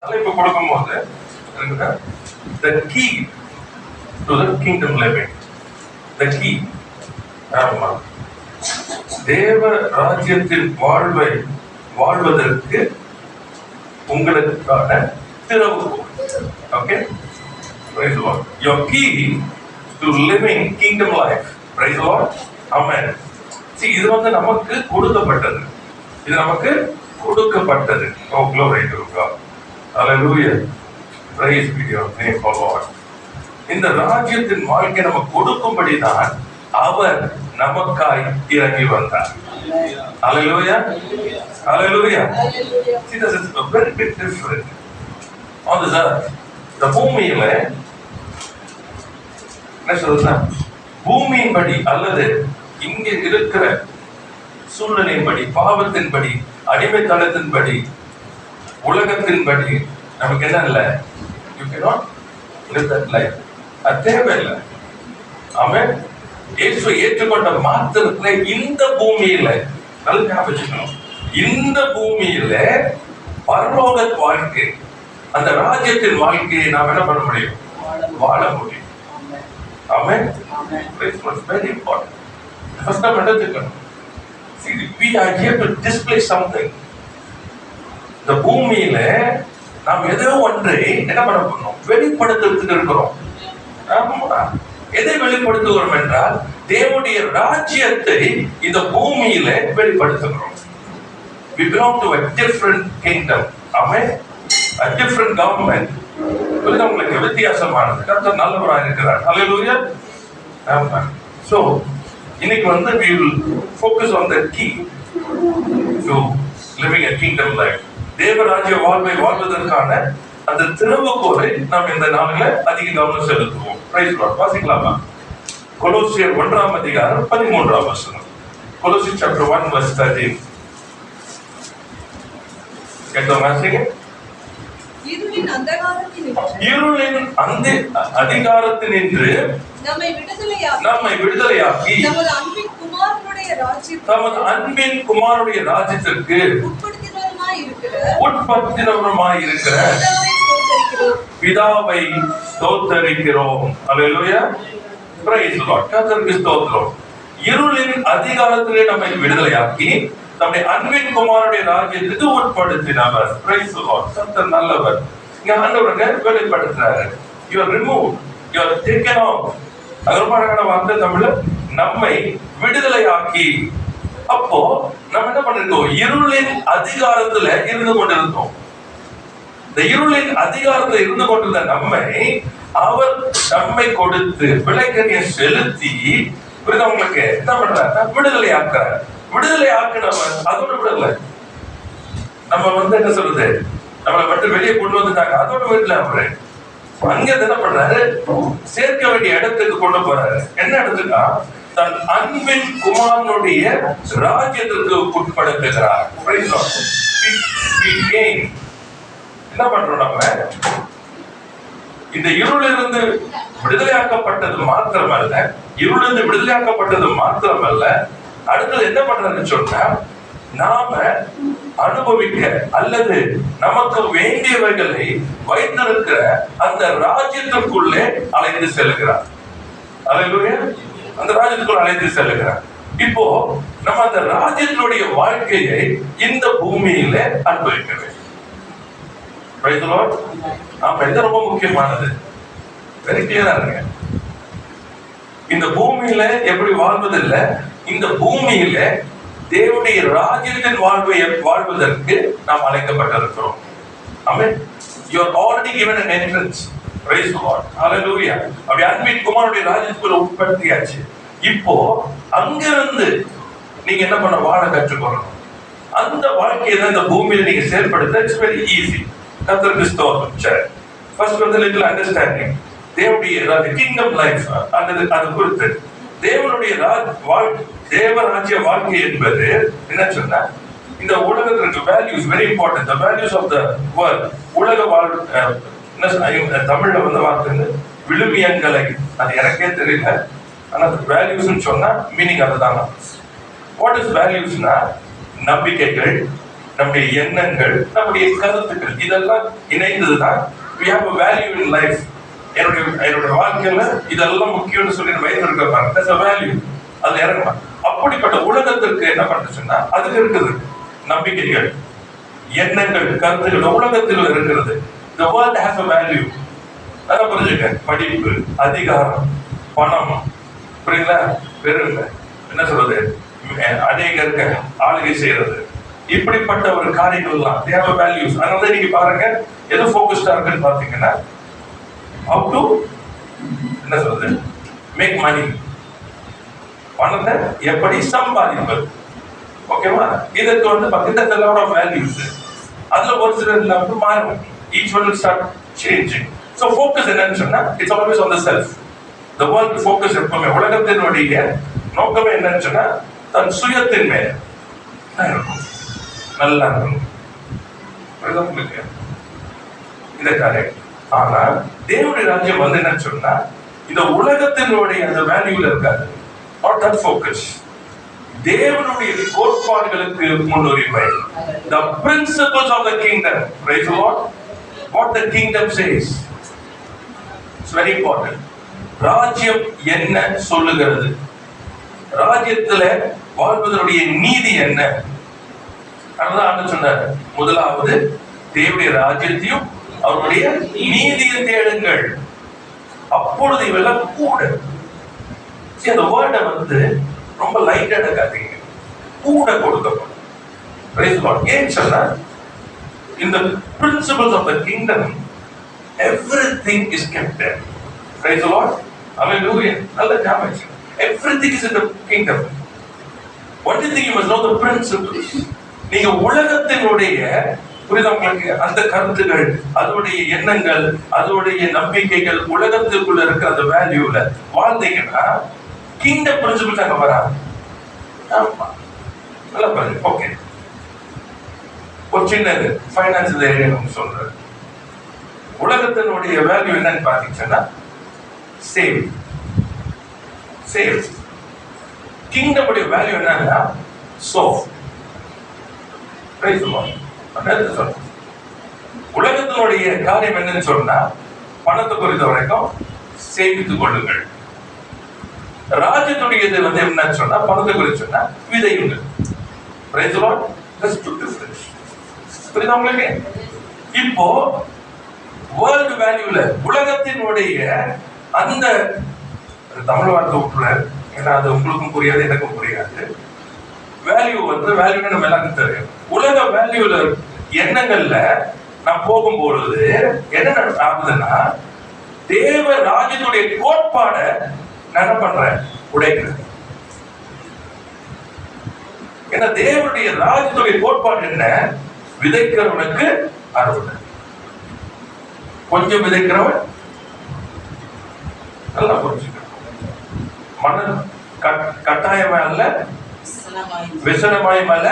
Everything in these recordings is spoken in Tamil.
தலைப்பு கொடுக்கும்போது the key to the kingdom living, the key, ஆமா, தேவ ராஜ்யத்தில் வாழ்வதற்கு உங்களுக்கான திறவுகோல். Okay, praise the Lord. Your key to living kingdom life. Praise the Lord. Amen. See, இது நமக்கு கொடுக்கப்பட்டது. இது நமக்கு கொடுக்கப்பட்டது. Oh, glory to God. Hallelujah. Praise be your name, for Lord. இந்த ராஜ்யத்தின் வாழ்க்கை நமக்கு கொடுக்கும்படிதான் அவர் நமக்காய் இறங்கி வந்தார். Hallelujah. Hallelujah. See, this is a very big difference on this earth. இந்த பூமியில என்ன சொல்றா, பூமியின்படி அல்லது இங்க இருக்கிற சூழ்நிலையின்படி, பாவத்தின்படி, அடிமைத்தனத்தின்படி, உலகத்தின்படி நமக்கு என்ன இல்லை. You cannot live that life. அது தேவையில்லை. ஆமென். இயேசுவை ஏற்றுக்கொண்ட மாத்திரத்துல இந்த பூமியில நல்ல ஞாபகம், இந்த பூமியில பரலோக வாழ்க்கை, அந்த ராஜ்யத்தின் வாழ்க்கையை நாம் என்ன பண்ண முடியும்? வாழ முடியும். ஆமென். It's very important. First time எடுத்துக்கணும். See, we are here to display something. இந்த பூமியில நாம் ஏதோ ஒன்றை என்ன பண்ண போறோம்? வெளிப்படுத்துறதுக்கு இருக்கிறோம். ஆமா, எதை வெளிப்படுத்துகிறோம் என்றால் தேவனுடைய ராஜ்யத்தை இந்த பூமியில வெளிப்படுத்துகிறோம். We belong to a different kingdom. Amen. A different government. இது உங்களுக்கு வித்தியாசமானது. கர்த்தர் நல்லவராக இருக்கிறார். Hallelujah. Amen. So, இன்னைக்கு we will focus on the key to living a kingdom life. தேவராஜ்ய வாழ்வை வாழ்வதற்கான அந்த திறவுகோலை நாம் இந்த நாளில அதிக கவனம் செலுத்துவோம். Praise the Lord. வாசிக்கலாமா? கொலோசியர் 1ஆம் அதிகாரம் 13ஆம் வசனம். கொலோசியர் chapter 1 verse 13. கேட்டோம் வாசிங்க. இருளின் அதிகாரத்தினின்று நம்மை விடுதலையாக்கி நமது அன்பின் குமாரனுடைய ராஜ்யத்திற்கு உட்படுத்தினவருமாய் இருக்கிற பிதாவை ஸ்தோத்தரிக்கிறோம். அல்லேலூயா. Praise the Lord. கர்த்தருக்கு ஸ்தோத்திரம். இருளின் அதிகாரத்திலே நம்மை விடுதலையாக்கி நம்முடைய அன்பின் குமாரனுடைய ராஜ்யத்துக்கு உட்படுத்தினவர். Price the Lord. கர்த்தர் நல்லவர். இங்க ஆண்டவருங்க வெளிப்படுத்துறாரு. You are removed, you are taken off. அகர்மானகான வார்த்தை தமிழ்ல நம்மை விடுதலையாக்கி. அப்போ நம்ம என்ன பண்ணிருக்கோம்? இருளின் அதிகாரத்துல இருந்து கொண்டிருந்தோம். இந்த இருளின் அதிகாரத்துல இருந்து கொண்டிருந்த நம்மை அவர் நம்மை கொடுத்து விலைக்கனியை செலுத்தி உங்களுக்கு என்ன பண்றாரு? விடுதலை ஆக்குறாரு. விடுதலை ஆக்குனவர் அதோட விடல. நம்ம என்ன சொல்றது, நம்மளை மட்டும் வெளியே கொண்டு வந்துட்டாங்க, அதோட வீட்டுல அவரு அங்க என்ன பண்றாரு? சேர்க்க வேண்டிய இடத்துக்கு கொண்டு போறாரு. என்ன இடத்துக்கா? தன் அன்பின் குமாரனுடைய ராஜ்யத்திற்கு உட்படுத்துகிறார். என்ன பண்றோம்? நம்ம இந்த இருளிலிருந்து விடுதலையாக்கப்பட்டது மாத்திரமல்ல, இருளிலிருந்து விடுதலையாக்கப்பட்டது மாத்திரமல்ல, அடுத்தது என்ன பண்றதுன்னு சொன்னா, நாம அனுபவிக்க அல்லது நமக்கு வேண்டியவைகளை வைத்திருக்கிற அந்த ராஜ்யத்திற்குள்ளே அழைத்து செல்கிறார். அல்லேலூயா. அந்த ராஜ்யத்துக்குள்ள அழைத்து செல்கிறார். இப்போ நம்ம அந்த ராஜ்யத்தினுடைய வாழ்க்கையை இந்த பூமியில அனுபவிக்க வேண்டும். Price the Lord. ஆமா, இது ரொம்ப முக்கியமானது. வெரி கிளியரா இருங்க. இந்த பூமியில எப்படி வாழ்வதில்ல, இந்த பூமியில தேவனுடைய ராஜ்யத்தின் வாழ்வதற்கு நாம் அழைக்கப்பட்டிருக்கிறோம். ஆமென். You are already given an entrance. Praise the Lord. Hallelujah. அப்படி அன்பின் குமாரனுடைய ராஜ்யத்துக்குள்ள உட்படுத்தியாச்சு. இப்போ அங்கிருந்து நீங்க என்ன பண்ண? வாழ கற்றுக்கொள்ளணும். அந்த வாழ்க்கையை தான் இந்த பூமியில நீங்க செயல்படுத்த இட்ஸ் வெரி ஈஸி. கர்த்தருக்கு ஸ்தோத்திரம். சரி, ஃபர்ஸ்ட் லிட்டில் அண்டர்ஸ்டாண்டிங் தேவனுடைய கிங்டம் லைஃப் அது குறித்து தேவனுடைய தேவராஜ்ய வாழ்க்கை என்பது என்ன சொன்னா, இந்த உலகத்திற்கு values very important. The values of the world. உலக தமிழ்ல வார்த்தை விழுமியங்களை, அது எனக்கே தெரியல, ஆனா வேல்யூஸ் சொன்னா மீனிங் அதுதான். வாட் இஸ் வேல்யூஸ்னா நம்பிக்கைகள், நம்முடைய எண்ணங்கள், நம்முடைய கருத்துக்கள், இதெல்லாம் இணைந்ததுதான் we have a value in life. என்னுடைய வாழ்க்கையில இதெல்லாம் முக்கியம்னு சொல்லி வைத்திருக்க பாருங்க, that's a value. அது இறங்கலாம். அப்படிப்பட்ட உலகத்திற்கு என்ன பண்ணுச்சுன்னா அதுக்கு இருக்குது நம்பிக்கைகள், எண்ணங்கள், கருத்துக்கள் உலகத்தில் இருக்கிறது. The world has a value. அதான் புரிஞ்சுக்க. படிப்பு, அதிகாரம், பணம், புரியுங்களா, பெருமை, என்ன சொல்றது, அநேகருக்கு ஆளுகை செய்யறது, இப்படிப்பட்ட ஒரு காரியங்கள் எல்லாம் they have a values. அதனால நீங்க பாருங்க எது ஃபோக்கஸ்டா இருக்குன்னு பாத்தீங்கன்னா how to என்ன சொல்றது மேக் மணி, பணத்தை எப்படி சம்பாதிப்பது. ஓகேவா? இதற்கு வந்து பக்கத்துல lot of values. அதுல ஒரு சில வந்து மாறும். Each one will start changing. So focus என்னன்னு சொன்னா it's always on the self. The world focus எப்பவுமே உலகத்தினுடைய நோக்கமே என்னன்னு சொன்னா தன் சுயத்தின் மேல இருக்கும், நல்லா இருக்கணும். இதை கரெக்ட். ஆனா தேவனுடைய ராஜ்யம் வந்து என்னன்னு சொன்னா இந்த உலகத்தினுடைய அந்த வேல்யூல இருக்காது. Not that focus. தேவனுடைய கோட்பாடுகளுக்கு முன்னுரிமை. The principles of the kingdom. Praise the Lord. What the kingdom says. It's very important. ராஜ்யம் என்ன சொல்லுகிறது, ராஜ்யத்துல வாழ்வதனுடைய நீதி என்ன. அதான் சொன்னார், முதலாவது தேவனுடைய ராஜ்யத்தையும் அவருடைய நீதியை தேடுங்கள், அப்பொழுது இவெல்லாம் கூட. அந்த வேர்டை வந்து ரொம்ப லைட்டா எடுக்காதீங்க, கூட கொடுக்கப்படும். ஏன் சொன்னா in the principles of the kingdom everything is kept there. Praise the Lord. Hallelujah. நல்ல ஞாபகம். Everything is in the kingdom. One thing you must know the principles. நீங்க உலகத்தினுடைய புரிதங்களுக்கு அந்த கருத்துகள், அதோடைய எண்ணங்கள், அதோடைய நம்பிக்கைகள், உலகத்துக்குள்ள இருக்கிற அந்த வேல்யூல வாழ்ந்தீங்கன்னா கிங்டம் பிரின்சிபிள்ஸ் அங்க வராது. நல்லா பாருங்க. ஓகே, ஒரு சின்ன ஃபைனான்ஸ் ஏரியா சொல்றேன். உலகத்தினுடைய வேல்யூ என்னன்னு பாத்தீங்கன்னா சேவ். கிங்டம் உடைய வேல்யூ என்னன்னா சோ. உலகத்தினுடைய காரியம் என்னன்னு சொன்னா பணத்தை பொறுத்த வரைக்கும் சேமித்துக் கொள்ளுங்கள். ராஜ்யத்துடையது வந்து என்னன்னு சொன்னா பணத்தை குறித்து சொன்னா விதையுங்கள். புரியுதா உங்களுக்கு? இப்போ வேர்ல்டு வேல்யூல உலகத்தினுடைய அந்த தமிழ் வார்த்தை விட்டுல, ஏன்னா அது உங்களுக்கும் புரியாது எனக்கும் புரியாது. வேல்யூ வந்து வேல்யூ நம்ம எல்லாருக்கும் தெரியும். உலக வேல்யூல எண்ணங்கள்ல நான் போகும்பொழுது என்ன ஆகுதுன்னா தேவ ராஜ்யத்துடைய கோட்பாடை நான் என்ன பண்றேன், உடைக்கிறேன். ஏன்னா தேவனுடைய ராஜ்யத்துடைய கோட்பாடு என்ன, விதைக்கிறவனுக்கு அறுவடை. கொஞ்சம் விதைக்கிறவன் நல்லா புரிஞ்சுக்கணும். மன கட்டாயமா அல்ல, விசனமாயும் அல்ல,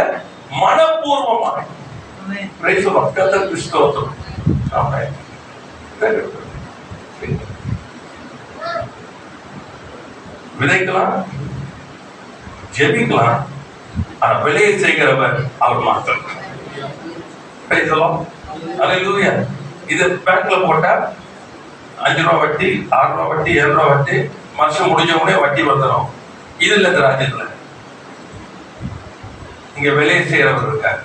மனப்பூர்வமாக. விதைக்கலாம், ஜெபிக்கலாம், ஆனா விலையை செய்கிறவர் அவர் மாத்திரம். இது பேங்க்ல போட்டா 5 ரூபா வட்டி, 6 ரூபா வட்டி, 7 ரூபா வட்டி, வருஷம் முடிஞ்ச உடனே வட்டி வந்துடும். இது இல்ல இந்த ராஜ்யத்துல. இங்க விலையை செய்கிறவர் இருக்காரு.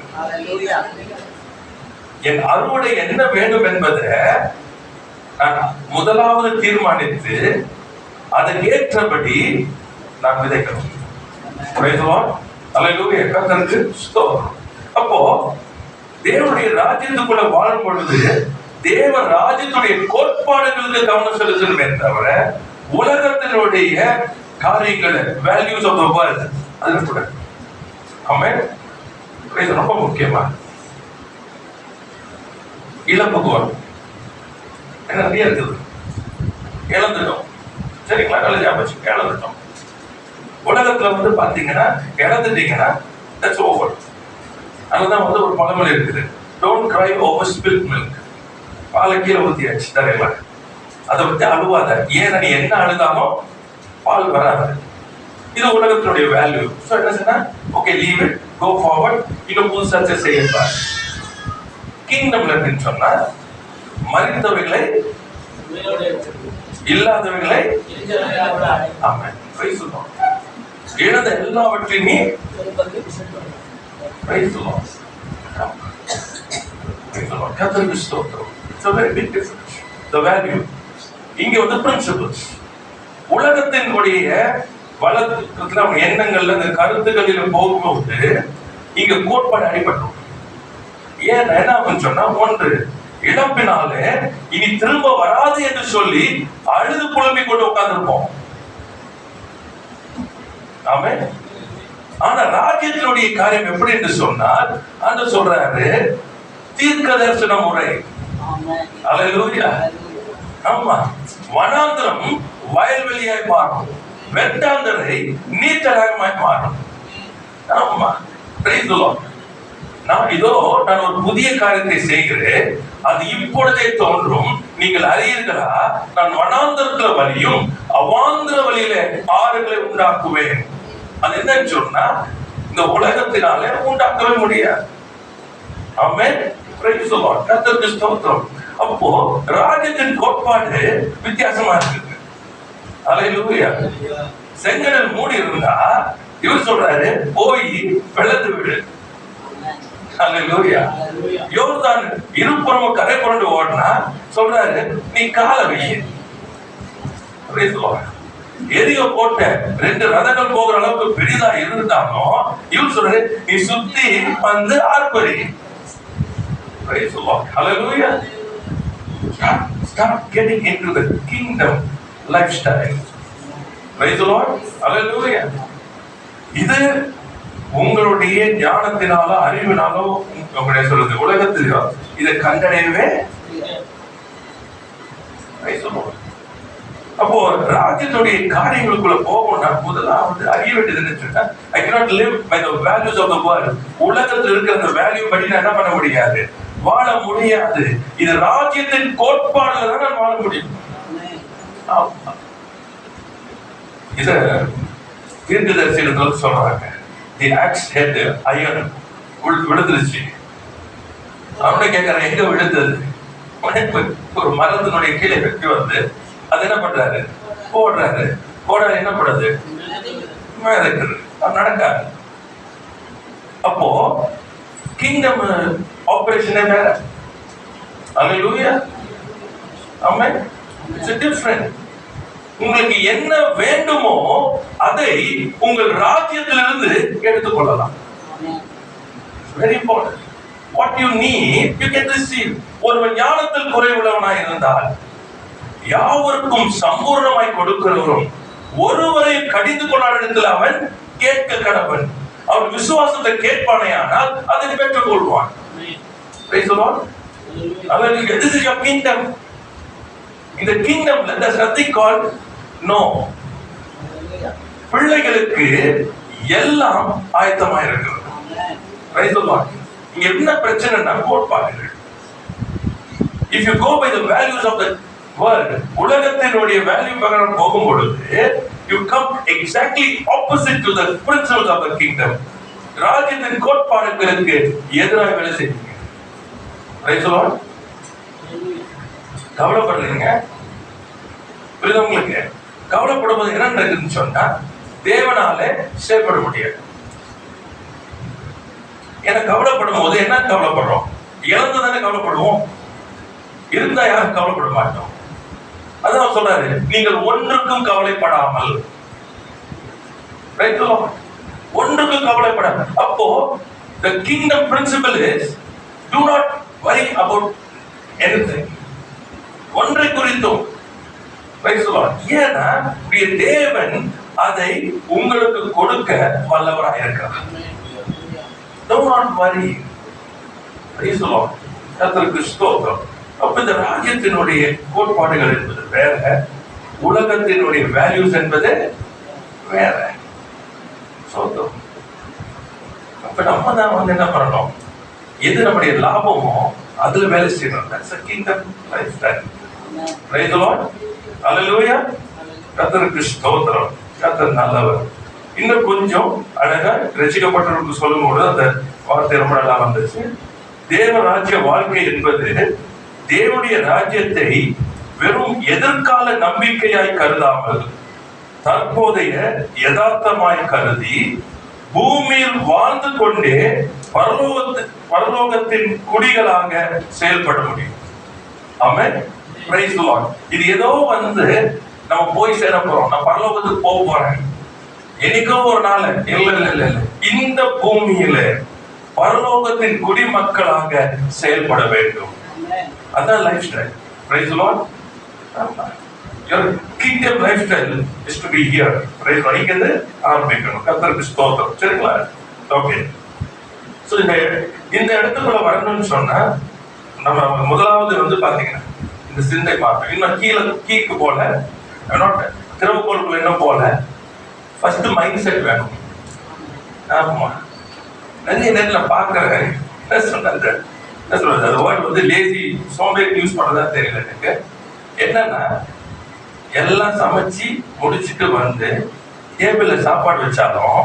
என் அறுவடை என்ன வேண்டும் என்பதை நான் முதலாவது தீர்மானித்து அதற்கு ஏற்றபடி நான் விதைக்கணும். அப்போ தேவனுடைய ராஜ்யத்துக்குள்ள வாழும் பொழுது தேவ ராஜ்யத்துடைய கோட்பாடுகளுக்கு கவனம் செலுத்தணுமே தவிர உலகத்தினுடைய காரியங்களை, வேல்யூஸ் ஆஃப் தி வேர்ல்ட் அதுல கூட ரொம்ப முக்கியமா இழப்புக்குவோம். நிறைய இருக்குது, இழந்துட்டோம். சரிங்களா? நல்ல ஞாபகம், இழந்துட்டோம். உலகத்துல வந்து பாத்தீங்கன்னா இழந்துட்டீங்கன்னா தட்ஸ் ஓவர். அதுதான் வந்து ஒரு பழமொழி இருக்குது, டோன்ட் கிரை ஓவர் ஸ்பில்ட் மில்க். பாலை கீழே ஊத்தியாச்சு தரையில, அதை பத்தி அழுவாத. ஏன்னா நீ என்ன அழுதாலும் பால் வராது. இது உலகத்தினுடைய வேல்யூ. சோ என்ன சொன்னா, okay leave it, go forward. இங்க புதுசா செய்யப்பார். கிங்டம்ல அப்படின்னு சொன்னா மரித்தவைகளை இல்லாதவைகளை ஆமென் பிரைஸ் தி லார்ட் இழந்த எல்லாவற்றையுமே பிரைஸ் தி லார்ட் கர்த்தருக்கு ஸ்தோத்திரம். It's a very big difference. The value. இங்க வந்து principles. உலகத்தினுடைய வளத்துல எண்ணங்கள்ல இந்த கருத்துக்களில போகும்போது இங்க கோட்பாடு அடிபட்டோம். ஏன் என்ன சொன்னா, ஒன்று இழப்பினாலே இனி திரும்ப வராது என்று சொல்லி அழுது புலம்பிக் கொண்டு உட்கார்ந்திருப்போம். ஆமென். ஆனா ராஜ்யத்தினுடைய காரியம் எப்படி என்று சொன்னால் அந்த சொல்றாரு தீர்க்க தரிசன முறை. அல்லேலூயா. ஆமா, வனாந்தரம் வயல்வெளியாய் மாறும், வெட்டாந்தரை நீர்த்தடாகமாய் மாறும். ஆமா, பிரைஸ் தி லார்ட். நான் ஒரு புதிய காரியத்தை செய்கிறேன், அது இப்பொழுதே தோன்றும், நீங்கள் அறியீர்களா? நான் வனாந்தரத்துல வழியும் அவாந்திர வழியில ஆறுகளை உண்டாக்குவேன். அது என்னன்னு சொன்னா இந்த உலகத்தினாலே உண்டாக்கவே முடியாது. ஆமென். Praise the Lord. கர்த்தருக்கு ஸ்தோத்திரம். அப்போ ராஜ்யத்தின் கோட்பாடு வித்தியாசமா இருக்கு. அல்லேலூயா. செங்கடல் மூடி இருந்தா இவர் சொல்றாரு போய் வெள்ளத்தை விடு. அல்லேலூயா. யோர்தான் இருபுறமும் கரை புரண்டு ஓடினா சொல்றாரு நீ காலை வை. Price the Lord. எரியோ கோட்டை 2 ரதங்கள் போகிற அளவுக்கு பெரிதா இருந்தாலும் இவர் சொல்றாரு நீ சுத்தி வந்து ஆர்ப்பரி. Praise the Lord. Hallelujah. Start getting into the kingdom lifestyle. Praise the Lord. Hallelujah. இது உங்களுடைய ஞானத்தினாலோ அறிவினாலோ உங்களுடைய சொல்றது உலகத்திலோ இதை கண்டடையவே. Praise the Lord. அப்போ ராஜ்யத்துடைய காரியங்களுக்குள்ள போகணும்னா முதலாவது அறிய வேண்டியது என்ன? I cannot live by the values of the world. உலகத்தில் இருக்கிற அந்த வேல்யூ படி நான் என்ன பண்ண முடியாது, வாழ முடியாது. இது ராஜ்யத்தின் கோட்பாடுல தான் நான் வாழ முடியும். இத தீர்க்கதரிசிகள் சொல்றாங்க, தி ஆக்ஸ் ஹெட் அயர்ன் விழுந்துருச்சு. அவனை கேட்கறேன் எங்க விழுந்தது? ஒரு மரத்தினுடைய கீழே வெட்டி வந்து அது என்ன பண்றாரு, போடுறாரு. போடுறாரு என்ன பண்றது, நடக்காது. அப்போ கிங்டம் ஆபரேஷனே வேற. அல்லேலூயா. ஆமென். It's different. உங்களுக்கு என்ன வேண்டுமோ அதை உங்கள் ராஜ்யத்திலிருந்து எடுத்துக்கொள்ளலாம். Very important. What you need you can receive. ஒருவன் ஞானத்தில் குறைவுள்ளவனாய் இருந்தால் யாவருக்கும் சம்பூர்ணமாய் கொடுக்கிறவரும் ஒருவரை கடிந்து கொள்ளாத அவன் கேட்க கடவன். அவன் விசுவாசத்தை கேட்பானேயானால் அதை பெற்றுக் கொள்வான். Praise the Lord. Hallelujah. This is your kingdom. In the kingdom there's nothing called no. பிள்ளைகளுக்கு எல்லாம் ஆயத்தமாக இருக்கிறது. Praise the Lord. இங்க என்ன பிரச்சனைனா கோட்பாடுகள். If you go by the values of the world, உலகத்தினுடைய வேல்யூ பிரகாரம் போகும்பொழுது you come exactly opposite to the principles of the kingdom. ராஜ்யத்தின் கோட்பாடுகளுக்கு எதிராக வேலை செய்வீங்க. Praise the Lord. கவலைப்படுறீங்க, புரியுதா உங்களுக்கு? கவலைப்படும்போது என்ன நடக்குதுன்னு சொன்னா தேவனாலே செயல்பட முடியாது. ஏன்னா கவலைப்படும் போது என்ன கவலைப்படுறோம்? இழந்துதானே கவலைப்படுவோம், இருந்தா யாரும் கவலைப்பட மாட்டோம். அதான் சொல்றாரு நீங்கள் ஒன்றுக்கும் கவலைப்படாமல். ஒன்றுக்கும் கவலைப்படாமல். அப்போ the kingdom principle is do not worry about anything. ஒன்றை குறித்தும். ஏன்னா தேவன் அதை உங்களுக்கு கொடுக்க வல்லவராக இருக்கிறார். Do not worry. Praise the Lord. கர்த்தருக்கு ஸ்தோத்திரம். அப்ப இந்த ராஜ்யத்தினுடைய கோட்பாடுகள் என்பது வேற, உலகத்தினுடைய வேல்யூஸ் என்பது வேற. ஸ்தோத்திரம். அப்ப நம்ம தான் வந்து என்ன பண்ணணும், எது நம்முடைய லாபமோ அதுல வேலை செய்யணும். That's a kingdom lifestyle. Praise the Lord. Hallelujah. கர்த்தருக்கு ஸ்தோத்திரம். கர்த்தர் நல்லவர். இன்னும் கொஞ்சம் அழகா ரட்சிக்கப்பட்டவர்களுக்கு சொல்லும்போது அந்த வார்த்தை ரொம்ப நல்லா வந்துச்சு. தேவ ராஜ்ய வாழ்க்கை என்பது தேவனுடைய ராஜ்யத்தை வெறும் எதிர்கால நம்பிக்கையாய் கருதாமல் தற்போதைய யதார்த்தமாய் கருதி பூமியில் வாழ்ந்து கொண்டே பரலோகத்தின் குடிகளாக செயல்பட முடியும். ஆமென். Praise the Lord. இது ஏதோ வந்து நம்ம போய் சேர போறோம், நான் பரலோகத்துக்கு போக போறேன் என்னைக்கோ ஒரு நாள், இல்ல. இந்த பூமியில பரலோகத்தின் குடிமக்களாக செயல்பட வேண்டும். அதான் life style. Price the Lord. Your kingdom lifestyle is to be here. Praise God. இங்க இருந்து ஆரம்பிக்கணும். கர்த்தருக்கு ஸ்தோத்திரம். சரிங்களா? ஓகே. சோ இந்த இடத்துக்குள்ள வரணும்னு சொன்னா நம்ம முதலாவது வந்து பாத்தீங்கன்னா இந்த சிந்தை பார்க்கணும். இன்னும் கீக்கு போல திறவுகோளுக்குள்ள என்ன போல ஃபர்ஸ்ட் மைண்ட் செட் வேணும். ஆமா, நிறைய நேரத்தில் பார்க்குறேன். என்ன சொல்றது அது வேர்டு வந்து லேசி சோம்பேறி யூஸ் பண்ணதா தெரியல எனக்கு. என்னன்னா எல்லாம் சமைச்சு முடிச்சுட்டு வந்து டேபிள்ல சாப்பாடு வச்சாலும்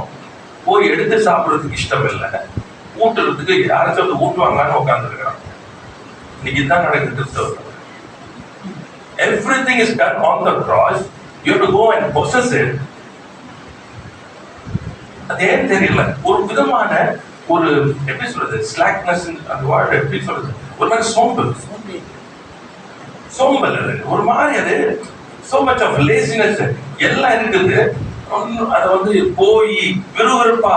போய் எடுத்து சாப்பிட்றதுக்கு இஷ்டம் இல்லை, ஊட்டுறதுக்கு யாராச்சும் வந்து ஊட்டுவாங்கன்னு உட்காந்துருக்கிறான். இன்னைக்கு தான் நடக்குது கிறிஸ்தவர்கள். Everything is done on the cross. You have to go and possess it. அது ஏன் தெரியல, ஒரு விதமான ஒரு எப்படி சொல்றது ஸ்லாக்னஸ், அந்த வேர்டு எப்படி சொல்றது, ஒரு மாதிரி சோம்பல் ஒரு மாதிரி, அது so much of laziness எல்லாம் இருக்குது. அதை வந்து போய் விறுவிறுப்பா,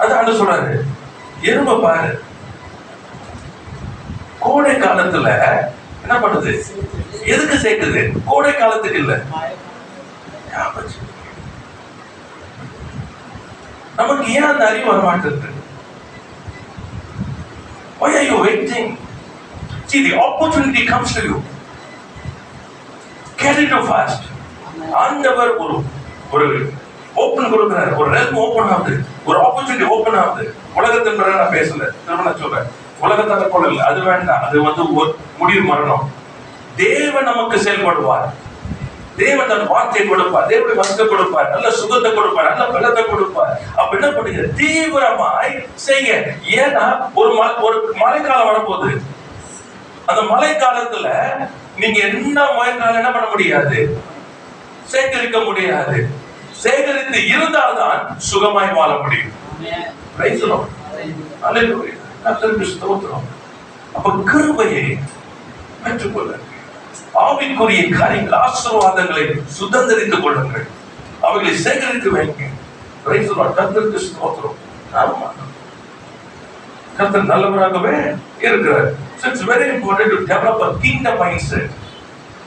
அது சொல்றாரு. எறும்ப பாரு, கோடை காலத்துல என்ன பண்ணுது, எதுக்கு சேர்க்குது? கோடை காலத்துக்கு இல்ல. நமக்கு ஏன் அந்த அறிவு வர மாட்டேங்குது? Why are you waiting? See, the opportunity comes to you. Get it too fast. ஆண்டவர் ஒரு ஓபன் கொடுக்கிறார், ஒரு ரெல்ம் ஓபன் ஆகுது, ஒரு ஆப்பர்ச்சுனிட்டி ஓபன் ஆகுது. உலகத்தின் பிறகு நான் பேசல, திரும்ப நான் சொல்றேன், உலகத்தால போல இல்லை, அது வேண்டாம், அது வந்து முடிவு மரணம். தேவன் நமக்கு செயல்படுவார், தேவன் தன் வார்த்தையை கொடுப்பார், தேவனுடைய வசனத்தை கொடுப்பார், நல்ல சுகத்தை கொடுப்பார், நல்ல பலத்தை கொடுப்பார். அப்ப என்ன பண்ணுங்க, தீவிரமாய் செய்ய. ஏன்னா ஒரு மழைக்காலம் வரப்போகுது. அந்த மழை காலத்துல நீங்க என்ன மழைக்காலம் என்ன பண்ண முடியாது, சேகரிக்க முடியாது. சேகரித்து இருந்தால்தான் சுகமாய் வாழ முடியும். அப்ப கிருபையை பெற்றுக்கொள்ள, ஆவிக்குரிய காரியங்கள் ஆசீர்வாதங்களை சுதந்திரித்துக் கொள்ளுங்கள், அவைகளை சேகரித்து வைங்க. கர்த்தருக்கு ஸ்தோத்திரம். கர்த்தர் நல்லவராகவே இருக்கிறார். So it's very important to develop a kingdom mindset.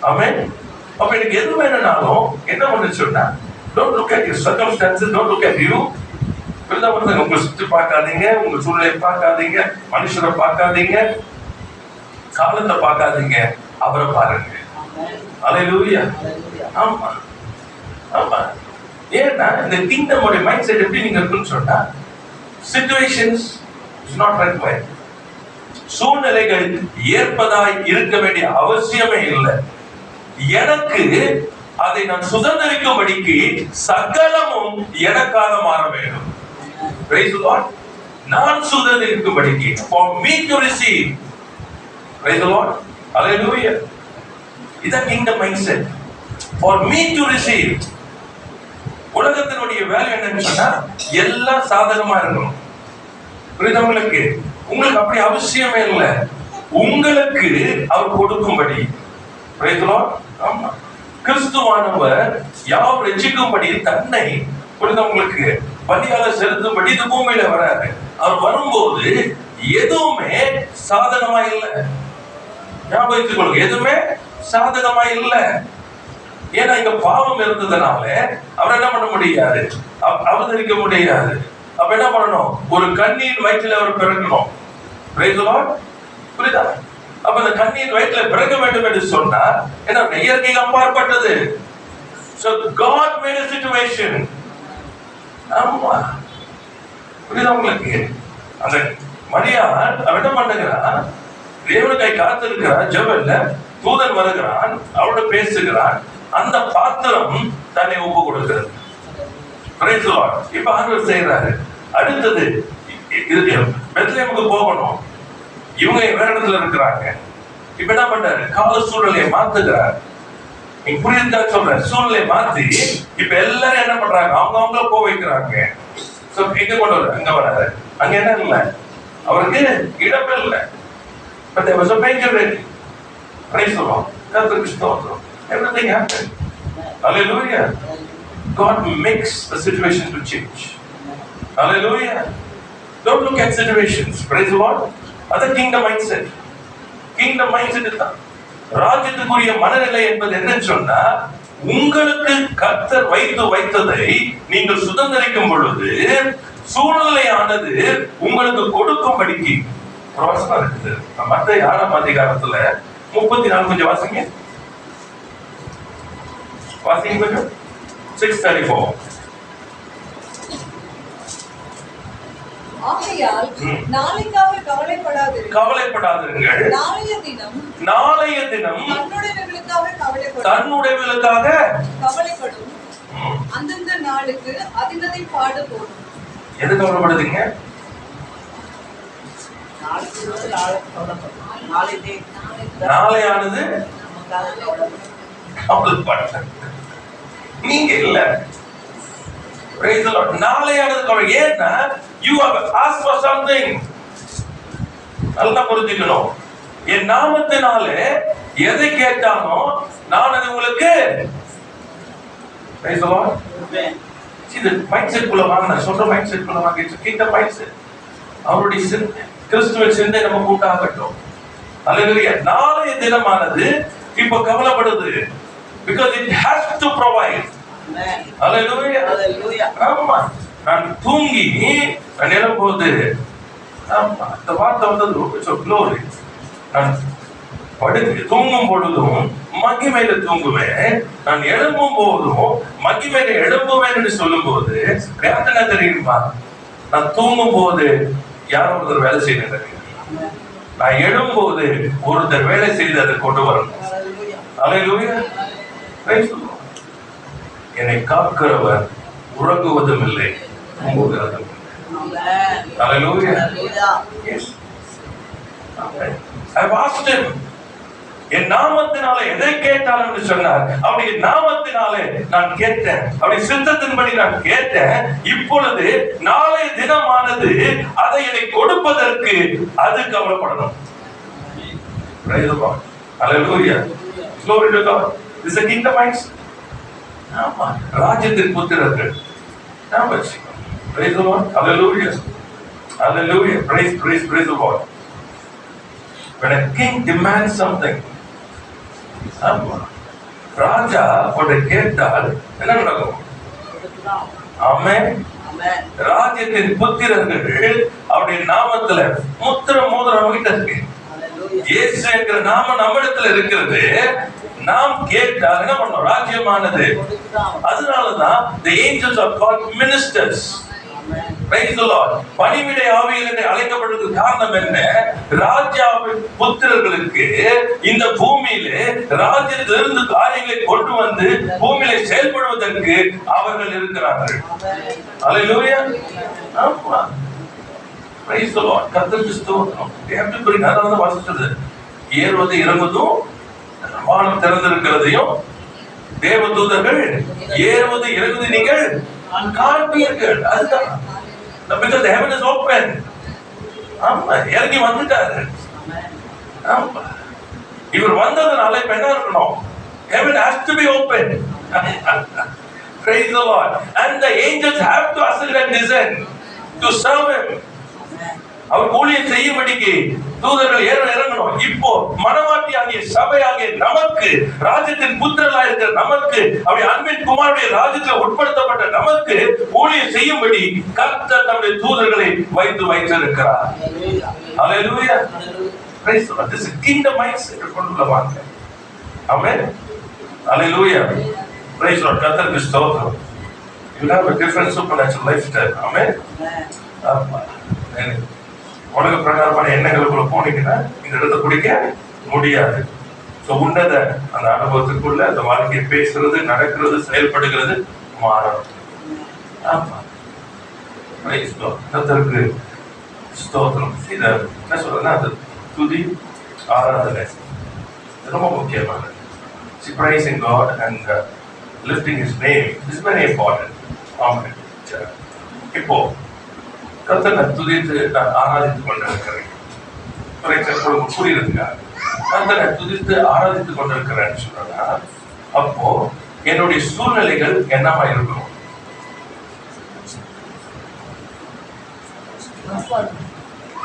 Amen. அப்ப எனக்கு எது வேணும்னாலும் என்ன பண்ண சொன்னா, don't look at your circumstances, don't look at you. உங்க சுற்றி பார்க்காதீங்க, உங்க சூழ்நிலை பார்க்காதீங்க, மனுஷரை பார்க்காதீங்க, காலத்தை பார்க்காதீங்க, அவரை பாருங்க. அல்லேலூயா. ஆமா ஆமா. ஏன்னா இந்த கிங்டம் உடைய மைண்ட் செட் எப்படி நீங்க இருக்குன்னு சொன்னா, சிச்சுவேஷன்ஸ் இஸ் நாட் ரெக்வயர்ட். சூழ்நிலைகள் ஏற்பதாய் இருக்க வேண்டிய அவசியமே இல்லை. எனக்கு அதை நான் சுதந்திரிக்கும்படிக்கு சகலமும் எனக்காக மாற வேண்டும். Praise the Lord. நான் சுதந்திரிக்கும்படிக்கு, for me to receive. Praise the Lord. Hallelujah. இதான் kingdom mindset. For me to receive. உலகத்தினுடைய வேலை என்னன்னு சொன்னா, எல்லாம் சாதகமா இருக்கணும். புரியுதா உங்களுக்கு? உங்களுக்கு அப்படி அவசியமே இல்லை. உங்களுக்கு அவர் கொடுக்கும்படி. Praise the Lord. ஆமா, கிறிஸ்துவானவர் யார் ரட்சிக்கும்படி தன்னை உங்களுக்கு பலியாக செலுத்தும்படி இந்த பூமியில வராரு. அவர் வரும்போது எதுவுமே சாதகமா இல்லை. ஞாபகத்துக் கொள்ளுங்க, எதுவுமே சாதகமா இல்லை. ஏன்னா இங்க பாவம் இருந்ததுனால அவர் என்ன பண்ண முடியாது, அவதரிக்க முடியாது. அப்ப என்ன பண்ணணும், ஒரு கண்ணியின் வயிற்றில் அவர் பிறக்கணும். Praise the Lord. புரியுதா? அப்ப அந்த கண்ணியின் வயிற்றில பிறக்க வேண்டும் என்று சொன்னார். ஏன்னா இயற்கைக்கு அப்பாற்பட்டது. So God made a situation. ஆமா, புரியுதா உங்களுக்கு? அந்த மரியாள் அவன் என்ன பண்ணுகிறான், தேவனுக்காய் காத்திருக்கிறான், ஜெபல்ல தூதன் வருகிறான், அவரோட பேசுகிறான், அந்த பாத்திரம் தன்னை ஒப்பு கொடுக்கிறது. Praise the Lord. இப்ப ஆண்டவர் செய்யறாரு. அடுத்தது பெத்லகேமுக்கு போகணும். இவங்க வேற இடத்துல இருக்கிறாங்க. இப்ப என்ன பண்றாரு? கால சூழ்நிலையை மாத்துகிறார். நீ புரியுதா சொல்ற? சூழ்நிலையை மாத்தி இப்ப எல்லாரும் என்ன பண்றாங்க? அவங்க போக வைக்கிறாங்க. எங்க கொண்டு வர? அங்க வராது. அங்க என்ன இல்ல, அவருக்கு இடமே இல்லை. But there was a major wedding. Praise the Lord. கர்த்தருக்கு ஸ்தோத்திரம். Everything happened. Hallelujah. God makes the situation to change. Hallelujah. Don't look at situations. Praise the Lord. That's kingdom mindset. Kingdom mindset தான். ராஜ்யத்துக்குரிய மனநிலை என்பது என்னன்னு சொன்னா, உங்களுக்கு கர்த்தர் வைத்ததை நீங்கள் சுதந்திரிக்கும் பொழுது சூழ்நிலையானது உங்களுக்கு கொடுக்கும்படிக்கு ஒரு வசனம் இருக்குது. மத்தேயு 6ஆம் அதிகாரத்துல 34 கொஞ்சம் வாசிங்க. கொஞ்சம் 6:34. ஆகையால் நாளைக்காக கவலைப்படாதிருங்கள். நாளைய தினம் தன்னுடையவர்களுக்காக கவலைப்படும். அந்தந்த நாளுக்கு அதினதை பாடு போடும். எது கவலைப்படுதுங்க? நாளையானது நீங்க இல்ல. நாளையானது கவலை. ஏன்னா you have asked for something. நல்லா புரிஞ்சுக்கணும். என் நாமத்தினாலே எதை கேட்டாலும் நான் அது உங்களுக்கு இது மைண்ட் செட் குள்ள வாங்க. நான் சொல்ற மைண்ட் செட் குள்ள வாங்க. கிட்ட மைண்ட் செட் அவருடைய கிறிஸ்துவின் சிந்தை நம்ம கூட்டாகட்டும். அல்லேலூயா. நாளைய தினமானது இப்ப கவலைப்படுது. Because it has to provide. அல்லேலூயா. ஆமா. நான் தூங்கி நான் எழும்போது, ஆமா, அந்த வார்த்தை வந்து glory. நான் படுத்து தூங்கும் பொழுதும் மகிமையில தூங்குவேன், நான் எழும்பும் போதும் மகிமையில எழும்புவேன் சொல்லும் போது என்ன தெரியுமா? நான் தூங்கும் போது யாரோ ஒருத்தர் வேலை செய்யணும், நான் எழும்போது ஒருத்தர் வேலை செய்து அதை கொண்டு வரணும். அல்லேலூயா. என்னை காக்கிறவர் உறங்குவதும் இல்லை, தூங்குகிறதும் இல்லை. அல்லேலூயா. Yes. I've asked him. என் நாமத்தினாலே எதை கேட்டாலும் என்று சொன்னார். அவருடைய நாமத்தினாலே நான் கேட்டேன், அவருடைய சித்தத்தின்படி நான் கேட்டேன். இப்பொழுது நாளைய தினமானது அதை என்னை கொடுப்பதற்கு அது கவலைப்படணும். Praise the Lord. Hallelujah. Glory to God. This is a kingdom mindset. ஆமா, ராஜ்யத்தின் புத்திரர்கள். Praise the Lord. Hallelujah. Hallelujah. Praise the Lord. When a king demands something, ராஜா ஒன்றை கேட்டால் என்ன நடக்கும்? ஆமென். ராஜ்யத்தின் புத்திரர்கள் அவருடைய நாமத்துல முத்திர மோதிரம் கிட்ட இருக்கு. இயேசு என்கிற நாம நம்மிடத்துல இருக்கிறது. நாம் கேட்டால் என்ன பண்ணோம்? ராஜ்யமானது. அதனாலதான் the angels are called ministers. Praise the Lord. பணிவிடை ஆவிகள் என்று அழைக்கப்படுவதற்கு காரணம் என்ன? ராஜாவின் புத்திரர்களுக்கு இந்த பூமியிலே ராஜ்யத்திலிருந்து காரியங்களை கொண்டு வந்து பூமியிலே செயல்படுவதற்கு அவர்கள் இருக்கிறார்கள். அல்லேலூயா. ஆமா. Praise the Lord. கர்த்தருக்கு ஸ்தோத்திரம். எப்படி புரியுது? அதான் வாசிச்சது. ஏறுவது இறங்குவதும் வானம் திறந்திருக்கிறதையும் தேவதூதர்கள் ஏறுவது இறங்குவது நீங்கள் காண்பீர்கள். அதுதான். Because the heaven is open. ஆமா, இறங்கி வந்துட்டாரு. ஆமா, இவர் வந்ததுனால இப்ப என்ன இருக்கணும்? Heaven has to be open. Praise the Lord. And the angels have to ascend and descend to serve him. அவர் ஊழியம் செய்யும்படிக்கு தூதர்கள் இறங்கணும். இப்போ மனவாட்டி ஆகிய சபையாகிய நமக்கு, ராஜ்யத்தின் புத்திரர்களாக இருக்கிற நமக்கு, அவருடைய அன்பின் குமாரனுடைய ராஜ்யத்தில் உட்படுத்தப்பட்ட நமக்கு ஊழியம் செய்யும்படி கர்த்தர் தம்முடைய தூதர்களை வைத்திருக்கிறார். அல்லேலூயா. Praise the Lord. This is kingdom mindset கொண்டுள்ள வாங்க. ஆமென். அல்லேலூயா. Praise the Lord. கர்த்தருக்கு ஸ்தோத்திரம். You will have a different supernatural lifestyle. ஆமென். ஆமா. உலக பிரகாரமான எண்ணங்களுக்குள்ள போனீங்கன்னா இந்த இடத்தை பிடிக்க முடியாது. உன்னத அந்த அனுபவத்துக்குள்ள அந்த வாழ்க்கையை பேசுறது, நடக்கிறது, செயல்படுகிறது மாறணும். ஆமா. கர்த்தருக்கு ஸ்தோத்திரம். இத என்ன சொல்றேன்னா, அது துதி ஆராதனை ரொம்ப முக்கியமானது. Praising God and lifting His name is very important. ஆமாம். இப்போ கர்த்தரை துதித்து நான் ஆராதித்துக் கொண்டிருக்கிறேன். புரியுதுங்க? கர்த்தரை துதித்து ஆராதித்துக் கொண்டிருக்கிறேன்னு சொன்னா, அப்போ என்னுடைய சூழ்நிலைகள் என்னவா இருக்கும்?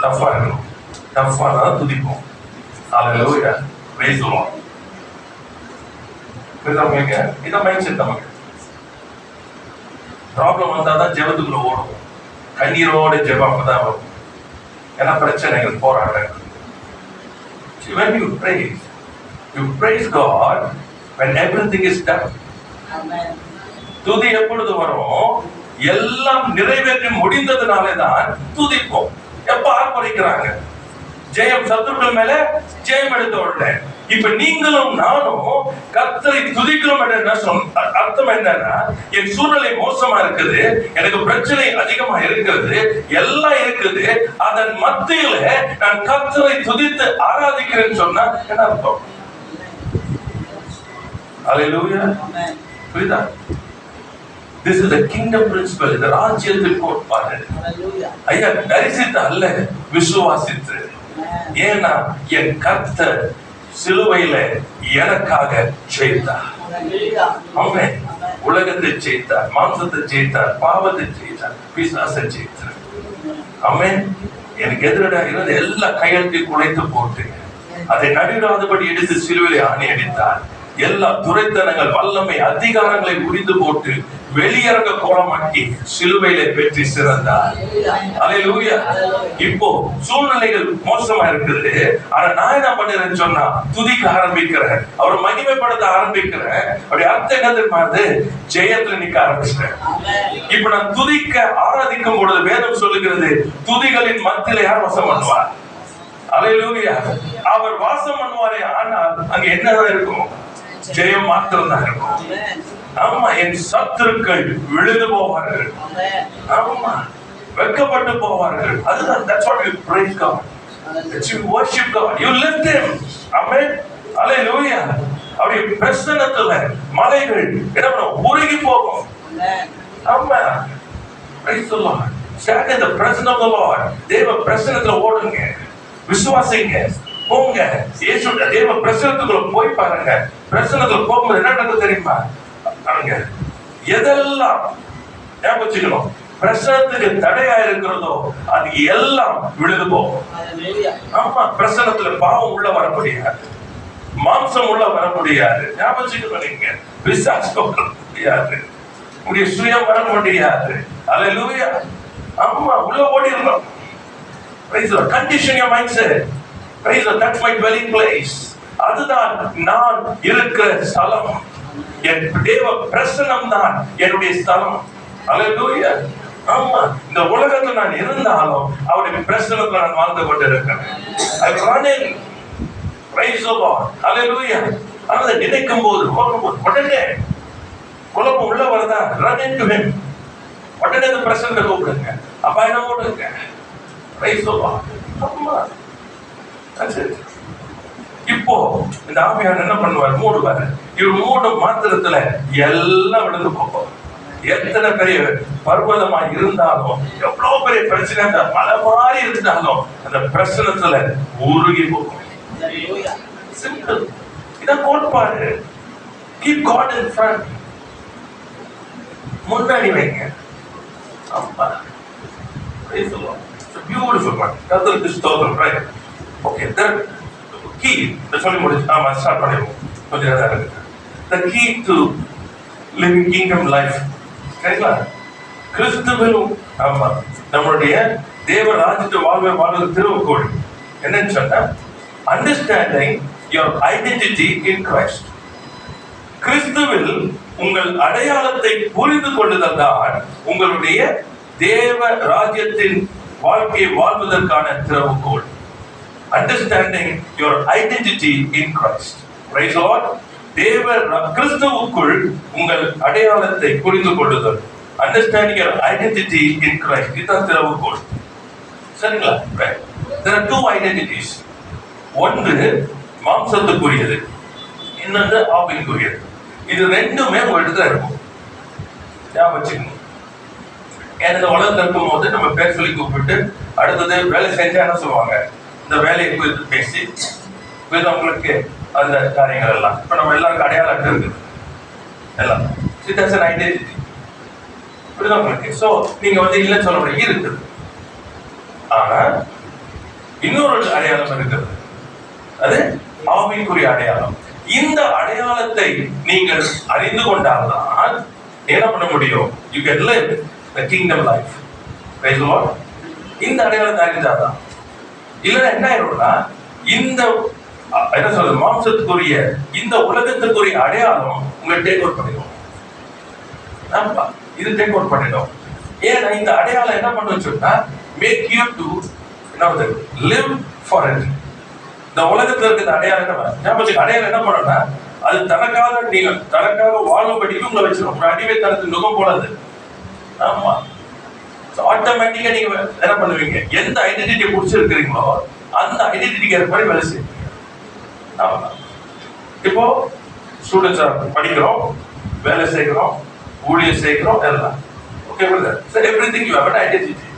டஃபா இருக்கணும். டஃபா தான் துதிப்போம். ஹல்லேலூயா, பிரைஸ் தி லார்ட். இதான் மைண்ட் செட் நமக்கு. ப்ராப்ளம் வந்தாதான் ஜெபத்துக்குள்ள ஓடும். கண்ணீரோட ஜெபம் அப்பதான் வரும். ஏன்னா பிரச்சனைகள், போராட்டங்கள். When you praise God when everything is done. துதி எப்பொழுது வரும்? எல்லாம் நிறைவேற்றி முடிந்ததுனாலே தான் துதிப்போம். எப்ப ஆர்ப்பரிக்கிறாங்க? ஜெயம் சத்துருக்கள் மேல ஜெயம் எடுத்த உடனே. இப்ப நீங்களும் நானும் கர்த்தரை துதிக்கிறோம் என்ற அர்த்தம் என்னன்னா, என் சூழ்நிலை மோசமா இருக்குது, எனக்கு பிரச்சனை அதிகமா இருக்கிறது, எல்லாம் இருக்குது, அதன் மத்தியில நான் கர்த்தரை துதித்து ஆராதிக்கிறேன்னு சொன்னா என்ன அர்த்தம்? ஹல்லேலூயா. புரியுதா? This is the kingdom principle. இந்த ராஜ்யத்தின் கோட்பாடு. ஐயா, தரிசித்து அல்ல, விசுவாசித்து. ஏன்னா என் கர்த்தர் சிலுவையில எனக்காக ஜெயித்தார். ஆமென். உலகத்தை ஜெயித்தார், மாம்சத்தை ஜெயித்தார், பாவத்தை ஜெயித்தார், பிசாசை ஜெயித்தார். ஆமென். எனக்கு எதிராக இருந்த எல்லா கையெழுத்தையும் குலைத்து போட்டு அதை நடுங்காதபடி எடுத்து சிலுவையிலே ஆணி அடித்தார். எல்லா துரைத்தனங்கள், வல்லமை, அதிகாரங்களை உரிந்து போட்டு வெளியரங்க கோலமாக்கி சிலுவையிலே வெற்றி சிறந்தார். ஹல்லேலூயா. இப்போ சூழ்நிலைகள் மோசமா இருக்குது, ஆனா நான் என்ன பண்ணுறேன்னு சொன்னா துதிக்க ஆரம்பிக்கிறேன், அவரை மகிமைப்படுத்த ஆரம்பிக்கிறேன். அப்படி அர்த்தம் என்ன தெரியுமா? ஜெயத்துல நிக்க ஆரம்பிச்சிட்டேன். இப்ப நான் துதிக்க ஆராதிக்கும் பொழுது வேதம் சொல்லுகிறது, துதிகளின் மத்தியில யார் வாசம் பண்ணுவார்? ஹல்லேலூயா. அவர் வாசம் பண்ணுவாரே, ஆனால் அங்க என்னதான் இருக்கும்? ஜெயம் மாத்திரம் தான் இருக்கும். ஆமா, என் சத்துருக்கள் விழுந்து போவார்கள். ஆமா, வெட்கப்பட்டு போவார்கள். அதுதான், that's what you praise God. That's you worship God. You lift Him. Amen. Hallelujah. அவருடைய பிரசன்னத்துல மலைகள் என்ன உருகி போகும். ஆமா, praise the Lord. Stand in the presence of the Lord. தேவ பிரசன்னத்துல ஓடுங்க, விசுவாசிங்க, போங்க. இயேசு தேவ பிரசன்னத்துக்குள்ள போய் பாருங்க. பிரசன்னத்துல போகும்போது என்ன நடக்குது தெரியுமா? பாருங்க, எதெல்லாம் ஞாபகம் பிரசனத்துக்கு தடையா இருக்கிறதோ அது எல்லாம் விழுது போகும். ஆமா, பிரசனத்துல பாவம் உள்ள வர முடியாது, மாம்சம் உள்ள வர முடியாது. ஞாபகம் நீங்க விசுவாசம் வர முடியாது, உடைய சுயம் வர முடியாது. ஹல்லேலூயா. ஆமா, உள்ள ஓடிடலாம். Praise the Lord. Condition your mindset. Praise the Lord. That's my dwelling place. அதுதான் நான் இருக்கிற ஸ்தலம். என் தேவ பிரசன்னம் தான் என்னுடைய ஸ்தலம். ஹல்லேலூயா. ஆமா, இந்த உலகத்துல நான் இருந்தாலும் அவருடைய பிரசன்னத்துல நான் வாழ்ந்து கொண்டிருக்கிறேன். I'm running. Praise the Lord. Hallelujah. அதை நினைக்கும் போது உடனே குழப்பம் உள்ள வரதா? Run into Him. உடனே அந்த பிரசன்னத்தை கூப்பிடுங்க, அபாயம் ஓடுங்க. Praise the Lord. ஆமா, that's it. இப்போ இந்த ஆவியானவர் என்ன பண்ணுவார்? மூடுவார். இவர் மூட மாத்திரத்துல எல்லாம் விழுந்து போகும். எத்தனை பெரிய பர்வதமா இருந்தாலும், எவ்வளவு பெரிய பிரச்சனை மலை மாதிரி இருந்தாலும் அந்த பிரச்சனத்துல உருகி போகும். சிம்பிள். இதான் கோட்பாடு. Keep God in front. முன்னாடி வைங்க. ஆமா, praise the Lord. It's a beautiful one. கர்த்தருக்கு ஸ்தோத்திரம். Right? Okay, that key. சொல்லி முடிச்சு. ஆமா, ஸ்டார்ட் பண்ணிடுவோம். கொஞ்சம் நேரம் இருக்கு. The key to living kingdom life. சரிங்களா? கிறிஸ்துவிலும் ஆமா நம்மளுடைய தேவ ராஜ்யத்தை வாழ்வது திருவுக்கோள் என்னன்னு சொன்னா, understanding your identity in Christ. கிறிஸ்துவில் உங்கள் அடையாளத்தை புரிந்து கொள்ளுதல் தான் உங்களுடைய தேவ ராஜ்யத்தின் வாழ்க்கையை வாழ்வதற்கான திறவுகோல். Understanding your identity in Christ. Praise the Lord. தேவ கிறிஸ்துவுக்குள் உங்கள் அடையாளத்தை புரிந்து கொள்ளுதல். Understanding your identity in Christ. இதுதான் திறவுகோல். சரிங்களா? There are two identities. ஒன்று மாம்சத்துக்குரியது, இன்னொன்று ஆவிக்குரியது. இது ரெண்டுமே உங்கள்கிட்ட தான் இருக்கும். ஞாபகம் வச்சுக்கணும். ஏன்னா உலகத்தில் இருக்கும் போது நம்ம பேர் சொல்லி கூப்பிட்டு அடுத்தது வேலை செஞ்சா என்ன சொல்லுவாங்க, இந்த வேலையை குறித்து பேசி உங்களுக்கு அந்த காரியங்கள் எல்லாம் இப்ப நம்ம எல்லாருக்கும் அடையாளம் இருக்குது எல்லாம். It has an identity. புரியுதா உங்களுக்கு? சோ நீங்க இல்லைன்னு சொல்ல முடியாது, இருக்குது. ஆனா இன்னொரு அடையாளம் இருக்கிறது, அது ஆவிக்குரிய அடையாளம். இந்த அடையாளத்தை நீங்கள் அறிந்து கொண்டால்தான் என்ன பண்ண முடியும்? You can live the kingdom life. Praise the Lord. இந்த அடையாளத்தை அறிந்தாதான். இல்லைன்னா என்ன ஆயிடும்னா, இந்த என்ன சொல்றது, மாம்சத்துக்குரிய இந்த உலகத்துக்குரிய அடையாளம் உங்களை டேக் அவுட் பண்ணிடும். இது டேக் அவுட் பண்ணிடும். ஏன்னா இந்த அடையாளம் என்ன பண்ணுன்னு சொன்னா, make you to live for it. இந்த உலகத்துல இருக்கிற அடையாளம் என்ன, அடையாளம் என்ன பண்ணணும்னா, அது தனக்காக வாழும்படிக்கு உங்களை வச்சிடும். ஒரு அடிமைத்தனத்தின் நுகம் போலது. ஆமா, ஆட்டோமேட்டிக்கா நீங்க என்ன பண்ணுவீங்க, எந்த ஐடென்டிட்டியை பிடிச்சிருக்கிறீங்களோ அந்த ஐடென்டிட்டிக்கு ஏற்ற மாதிரி வேலை செய்வீங்க. ஆமா, இப்போ ஸ்டூடெண்ட்ஸா படிக்கிறோம், வேலை செய்கிறோம், ஊழியர் செய்கிறோம், எல்லாம் okay brother. So everything you have an identity.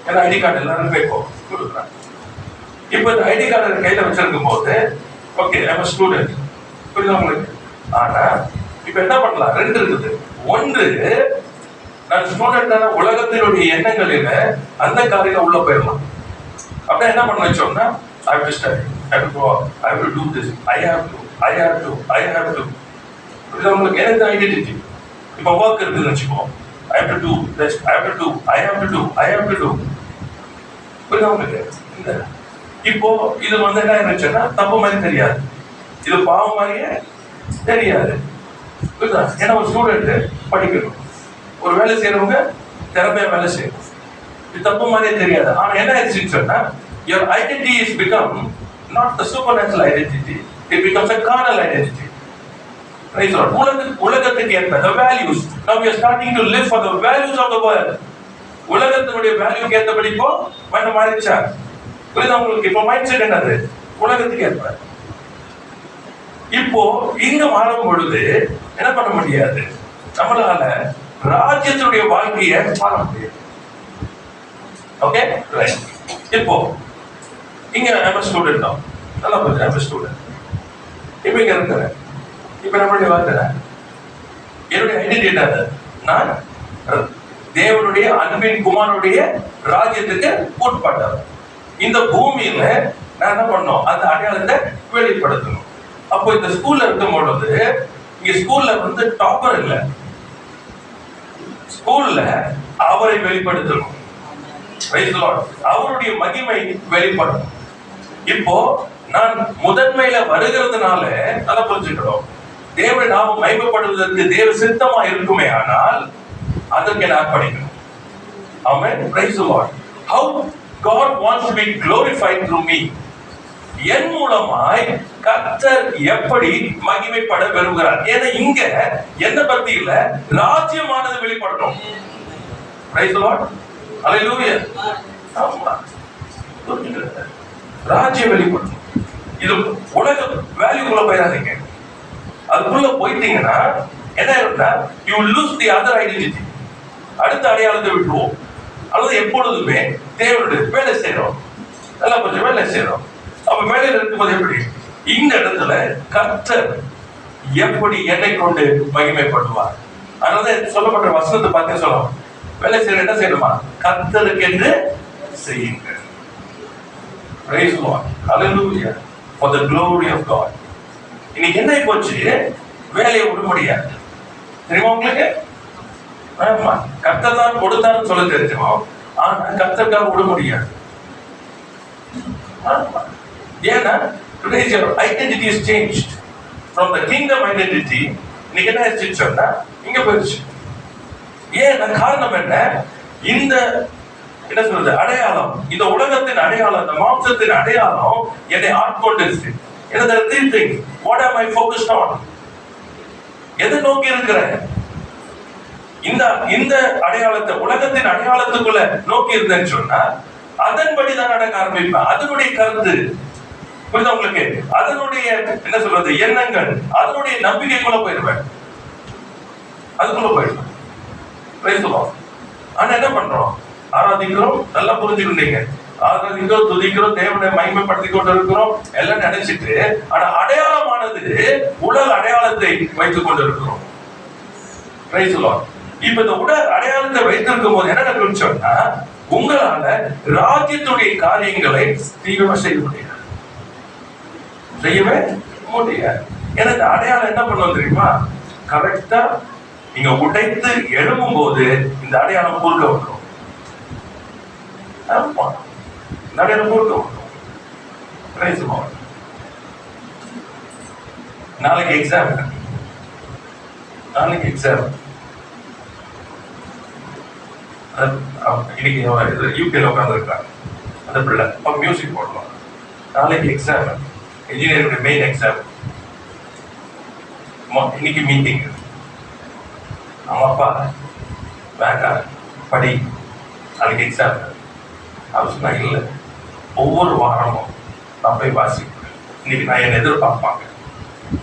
ஏன்னா ஐடி கார்டு எல்லாரும் கேட்கும் கொடுக்குறாங்க. இப்போ இந்த ஐடி கார்டு கையில வச்சிருக்கும் போது ஓகே ஐம் ஸ்டூடெண்ட், புரியுதா உங்களுக்கு? ஆனா இப்ப என்ன பண்ணலாம், ரெண்டு இருக்குது. ஒன்று, நான் ஸ்டூடெண்டான உலகத்தினுடைய எண்ணங்களில அந்த காரியம் உள்ள போயிடலாம். அப்படியே என்ன பண்ண வச்சோம்னா, I have to study, I have to go out, I have to do this, I have to. புரியுதா உங்களுக்கு? எனக்கு ஐடென்டிட்டி. இப்போ ஒர்க் இருக்குதுன்னு வச்சுக்கோ, I have to do this, I have to do. புரியுதா உங்களுக்கு? இந்த இப்போ இது என்ன இருந்துச்சுன்னா, தப்பு மாதிரி தெரியாது, இது பாவம் மாதிரியே தெரியாது. புரியுதா? ஏன்னா ஒரு ஸ்டூடெண்ட் படிக்கணும், ஒரு வேலை செய்யறவங்க திறமையா வேலை செய்யணும், இது தப்பு மாதிரியே தெரியாது. ஆனா என்ன ஆயிடுச்சுன்னு சொன்னா, your identity is become not the supernatural identity, it becomes a carnal identity. Praise the Lord. உலகத்துக்கு ஏற்ப the values, now we are starting to live for the values of the world. உலகத்தினுடைய வேல்யூக்கு ஏற்றபடி இப்போ மனம் மாறிச்சா? புரியுதா உங்களுக்கு? இப்போ மைண்ட் செட் என்னது, உலகத்துக்கு ஏற்ப. இப்போ இங்க மாறும் பொழுது என்ன பண்ண முடியாது, நம்மளால ராஜ்யத்தினுடைய வாழ்க்கையை மாற முடியாது. Okay right. இப்போ இங்க நம்ம ஸ்டூடெண்ட் தான், நல்லா புரியுது, நம்ம ஸ்டூடெண்ட். இப்போ இங்க இருக்கிறேன், இப்ப நம்மளுடைய வார்த்தை, என்னுடைய ஐடென்டிட்டி, நான் தேவனுடைய அன்பின் குமாரனுடைய ராஜ்யத்துக்கு உட்பட்டவர். இந்த பூமியில நான் என்ன பண்ணணும், அந்த அடையாளத்தை வெளிப்படுத்தணும். அப்போ இந்த ஸ்கூல்ல இருக்கும் பொழுது, இங்க ஸ்கூல்ல டாப்பர் இல்ல, ஸ்கூல்ல அவரை வெளிப்படுத்தணும். அவருடைய மகிமை வெளிப்படணும். இப்போ நான் முதன்மையில வருகிறதுனால நல்லா புரிஞ்சுக்கணும், தேவ நாமம் மகிமைப்படுவதற்கு தேவ சித்தமா இருக்குமே, ஆனால் அதற்கு நான் அர்ப்பணிக்கணும். Amen. Praise the Lord. How God wants to be glorified through me. என் மூலமாய் கர்த்தர் எப்படி மகிமைப்பட விரும்புகிறார். ஏன்னா இங்க என்ன பத்தி இல்ல, ராஜ்யமானது வெளிப்படணும். Praise the Lord. Hallelujah. ஆமா, ராஜ்யம் வெளிப்படணும். இது உலக வேல்யூக்குள்ள போயிடாதீங்க. அதுக்குள்ள போயிட்டீங்கன்னா என்ன இருந்தா, you will lose the other identity. அடுத்த அடையாளத்தை விட்டுருவோம். அல்லது எப்பொழுதுமே தேவனுடைய வேலை செய்யறோம், நல்லா கொஞ்சம் வேலை செய்யறோம். அப்ப வேலையில் இருக்கும்போது எப்படி, இந்த இடத்துல கர்த்தர் எப்படி என்னை கொண்டு மகிமைப்படுவார். அதனால சொல்லப்பட்ட வசனத்தை பார்த்து சொல்லலாம், வேலை செய்யற என்ன செய்யணுமா, கர்த்தருக்கு என்று செய்யுங்கள். Praise the Lord. Hallelujah. For the glory of God. இன்னைக்கு என்ன போச்சு, வேலையை விட முடியாது. தெரியுமா உங்களுக்கு? ஆமா, கர்த்தர் தான் கொடுத்தான்னு சொல்ல தெரிஞ்சுமா, ஆனா கர்த்தருக்காக விட முடியாது. ஏன்னா today your identity is changed from the kingdom identity. இன்னைக்கு என்ன ஆயிடுச்சுன்னு சொன்னா, இங்க போயிடுச்சு. ஏன்னா காரணம் என்ன, இந்த என்ன சொல்றது அடையாளம், இந்த உலகத்தின் அடையாளம், இந்த மாம்சத்தின் அடையாளம் என்னை ஆட்கொண்டிருச்சு. என்ன three things. What am I focused on? எதை நோக்கி இருக்கிறேன்? இந்த அடையாளத்தை உலகத்தின் அடையாளத்துக்குள்ள நோக்கி இருந்தேன்னு சொன்னா, அதன்படி தான் நடக்க ஆரம்பிப்பேன். அதனுடைய கருத்து புரியுதா உங்களுக்கு? அதனுடைய என்ன சொல்றது எண்ணங்கள், அதனுடைய நம்பிக்கைக்குள்ள போயிடுவேன், அதுக்குள்ள போயிடுவேன். ஆனா என்ன பண்றோம்? ஆராதிக்கிறோம், நல்லா புரிஞ்சுக்கிட்டீங்க, ஆராதிக்கிறோம், துதிக்கிறோம், தேவனை மகிமைப்படுத்தி கொண்டு இருக்கிறோம் எல்லாம் நினைச்சிட்டு, ஆனா அடையாளமானது உலக அடையாளத்தை வைத்துக் கொண்டு இருக்கிறோம். இப்ப இந்த உடல் அடையாளத்தை வைத்திருக்கும் போது என்ன நினைச்சோம்னா, உங்களால ராஜ்யத்துடைய காரியங்களை தீவிரமா செய்ய முடியாது, செய்யவே முடியாது. ஏன்னா இந்த அடையாளம் என்ன பண்ணுவோம் தெரியுமா? கரெக்டா நீங்க உடைத்து எழும்பும் போது இந்த அடையாளம் குறுக்க வந்துடும். இந்த அடையாளம் குறுக்க வந்துடும். நாளைக்கு எக்ஸாம், நாளைக்கு எக்ஸாம். இன்னைக்கு யூகேல உட்கார்ந்து இருக்காங்க அந்த பிள்ளை, அவங்க மியூசிக் போடலாம். நாளைக்கு எக்ஸாம், இன்ஜினியரிங் மெயின் எக்ஸாம். இன்னைக்கு மீட்டிங். அவங்க அப்பா வேண்டாம் படி, நாளைக்கு எக்ஸாம். அவர் சொன்னா இல்லை, ஒவ்வொரு வாரமும் நான் போய் வாசிப்பேன், இன்னைக்கு நான் என்ன எதிர்பார்ப்பாங்க,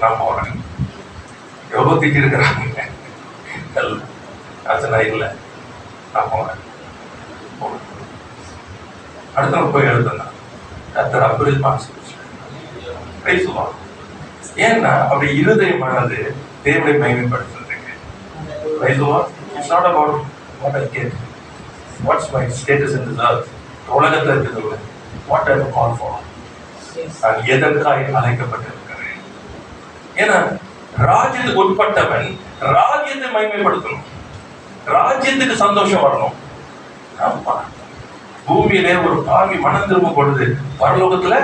நான் போறேன். எவ்வளவு திட்டி இருக்கிறாங்க. நான் சொன்னா இல்லை, நான் போறேன். அடுத்த போய் எழுதுனா கர்த்தர் அப்படி பேசுவாங்க. ஏன்னா அப்படி இருதயமானது தேவனை மகிமைப்படுத்துறதுக்கு. It's not about what I get, what's my status in this earth. உலகத்தில் இருக்கிறது what I am called for, நான் எதற்காக அழைக்கப்பட்டிருக்கிறேன். ஏன்னா ராஜ்யத்துக்கு உட்பட்டவன் ராஜ்யத்தை மகிமைப்படுத்தணும், ராஜ்யத்துக்கு சந்தோஷம் வரணும். ஆமா, பூமியிலே ஒரு பாவி மனம் திரும்பும் பொழுது பரலோகத்துல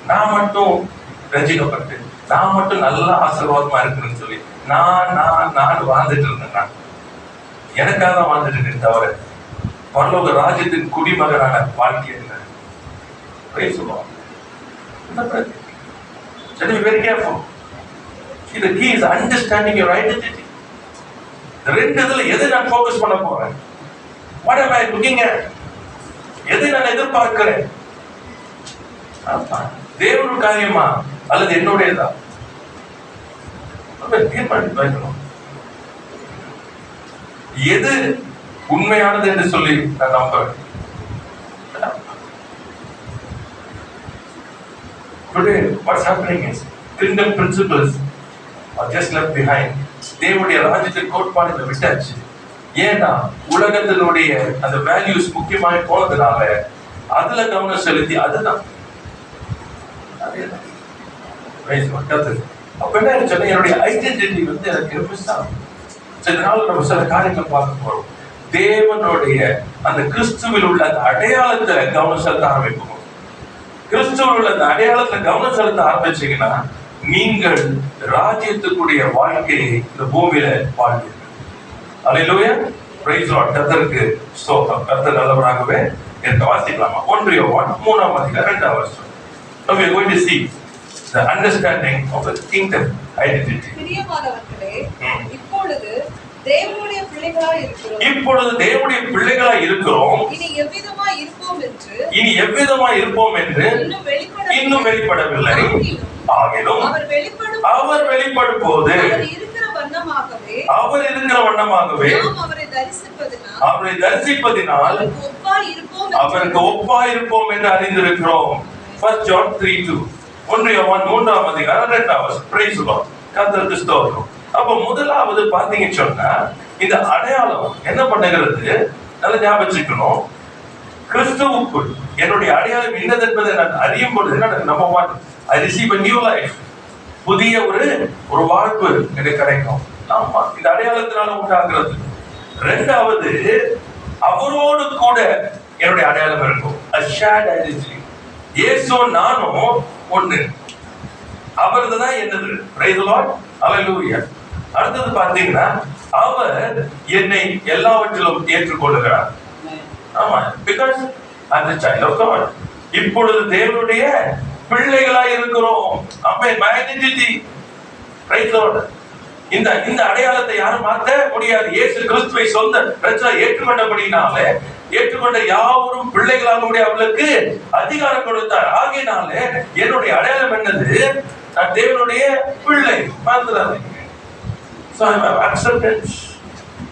நான் மட்டும் ரசிக்கப்பட்டு, நான் மட்டும் நல்ல ஆசீர்வாதமா இருக்குன்னு சொல்லி நான் வாழ்ந்துட்டு இருந்தேன். எனக்காக தான் வாழ்ந்துட்டு இருக்கேன் தவிர பரலோக ராஜ்யத்தின் குடிமகனான வாழ்க்கை இல்லை. சொல்லுவாங்க. Very careful. See, the key is understanding your identity. ரெண்டு இதுல எதை நான் ஃபோக்கஸ் பண்ண போறேன்? What am I looking at? எதை நான் எதிர்பார்க்கிறேன்? தேவனுடைய காரியமா அல்லது என்னுடையதா? தீர்மானிக்கணும் எது உண்மையானது என்று சொல்லி நான் நம்புறேன். Today, what's happening is kingdom principles are just left behind. தேவனுடைய ராஜ்யத்தின் கோட்பாடுகளை விட்டாச்சு. ஏன்னா உலகத்தினுடைய அந்த வேல்யூஸ் முக்கியமாக போனதுனால அதுல கவனம் செலுத்தி அதுதான் அப்ப என்ன சொன்ன, என்னுடைய ஐடென்டிட்டி வந்து எனக்கு மிஸ் ஆகும். இதனால நம்ம சில காரியங்கள் பார்க்க போறோம். தேவனுடைய அந்த கிறிஸ்துவில் உள்ள அந்த அடையாளத்தை கவனம் செலுத்த ஆரம்பிப்போம். கிறிஸ்துவில் உள்ள அந்த அடையாளத்தை கவனம் செலுத்த ஆரம்பிச்சீங்கன்னா நீங்கள் ராஜ்யத்துக்குரிய வாழ்க்கையை இந்த பூமியில வாழ்வீர்கள். அல்லேலூயா, பிரைஸ் தி லார்ட். கர்த்தருக்கு ஸ்தோத்திரம். கர்த்தர் நல்லவராகவே இருக்க. வாசிக்கலாமா? 1 யோவான் 3ஆம் அதிகாரம் 2ஆம் வசனம். Now we are going to see the understanding of the kingdom identity. பிரியமானவர்களே, இப்பொழுது தேவனுடைய பிள்ளைகளாய் இருக்கிறோம். இப்பொழுது தேவனுடைய பிள்ளைகளாய் இருக்கிறோம். இனி எவ்விதமாய் இருப்போம் என்று இன்னும் வெளிப்படவில்லை. ஆகிலும் அவர் வெளிப்படும் போது அவர் இருக்கிற வண்ணமாகவே அவரை தரிசிப்பதினால் அவருக்கு ஒப்பாய் இருப்போம் என்று அறிந்திருக்கிறோம். 1 John 3:2. 1 யோவான் 3ஆம் அதிகாரம் 2ஆம் வசனம். Price the Lord. கர்த்தருக்கு ஸ்தோத்திரம். அப்ப முதலாவது பாத்தீங்கன்னு சொன்னா இந்த அடையாளம் என்ன பண்ணுகிறது? நல்ல ஞாபகம் வச்சுக்கணும். கிறிஸ்துவுக்குள் என்னுடைய அடையாளம் என்னது என்பதை நான் அறியும் பொழுது number 1, I receive a new life. புதிய ஒரு வாழ்வு எனக்கு கிடைக்கும். ஆமா, இந்த அடையாளத்தினால உண்டாகிறது. இரண்டாவது, அவரோடு கூட என்னுடைய அடையாளம் இருக்கும். A shared identity. இயேசு நானும் ஒண்ணு, அவரது தான் என்னது. Praise the Lord. Hallelujah. அடுத்தது பாத்தீங்கன்னா அவர் என்னை எல்லாவற்றிலும் ஏற்றுக்கொள்கிறார். ஆமா, because I'm the child of God. இப்பொழுது தேவனுடைய பிள்ளைகளாய் இருக்கிறோம். அப்ப my identity. Praise the Lord. இந்த அடையாளத்தை யாரும் மாற்ற முடியாது. இயேசு கிறிஸ்துவை சொந்த இரட்சகராக ஏற்றுக்கொண்டபடினாலே ஏற்றுக்கொண்ட யாவரும் பிள்ளைகளாக அவளுக்கு அதிகாரம் கொடுத்தார். ஆகையினாலே என்னுடைய அடையாளம் என்னது? நான் தேவனுடைய பிள்ளை. மறந்துடாதீங்க. So I have acceptance.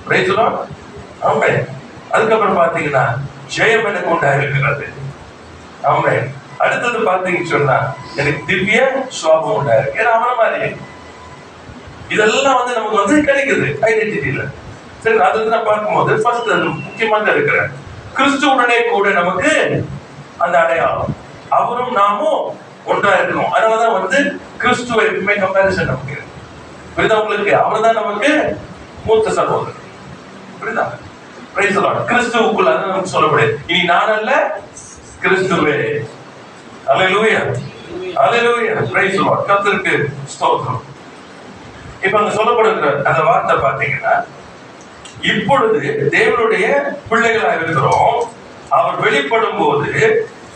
Praise the Lord. Amen. அதுக்கப்புறம் பாத்தீங்கன்னா ஜெயம் எனக்கு உண்டாயிருக்கிறது. Amen. அடுத்தது பாத்தீங்கன்னு சொன்னா எனக்கு திவ்ய சுவாபம் உண்டாயிருக்கு. ஏன்னா அவன மாதிரி இதெல்லாம் நமக்கு கிடைக்குது ஐடென்டிட்டியில. சரி, அது நான் பார்க்கும்போது ஃபர்ஸ்ட் முக்கியமாக இருக்கிற கிறிஸ்துவுடனே கூட நமக்கு அந்த அடையாளம், அவரும் நாமும் ஒன்றா இருக்கணும். அதனாலதான் கிறிஸ்துவ எப்பவுமே கம்பேரிசன் நமக்கு புரியுதா உங்களுக்கு? அவர் தான் நமக்கு மூத்த சகோதரர். புரியுதா? Price the Lord. கிறிஸ்துவுக்குள்ள நமக்கு சொல்லப்படுது, இனி நான் அல்ல கிறிஸ்துவே. அல்லேலூயா, அல்லேலூயா, பிரைஸ் தி லார்ட். கர்த்தருக்கு ஸ்தோத்திரம். இப்ப அங்க சொல்லப்படுகிற அந்த வார்த்தை பாத்தீங்கன்னா, இப்பொழுது தேவனுடைய பிள்ளைகளாக இருக்கிறோம். அவர் வெளிப்படும் போது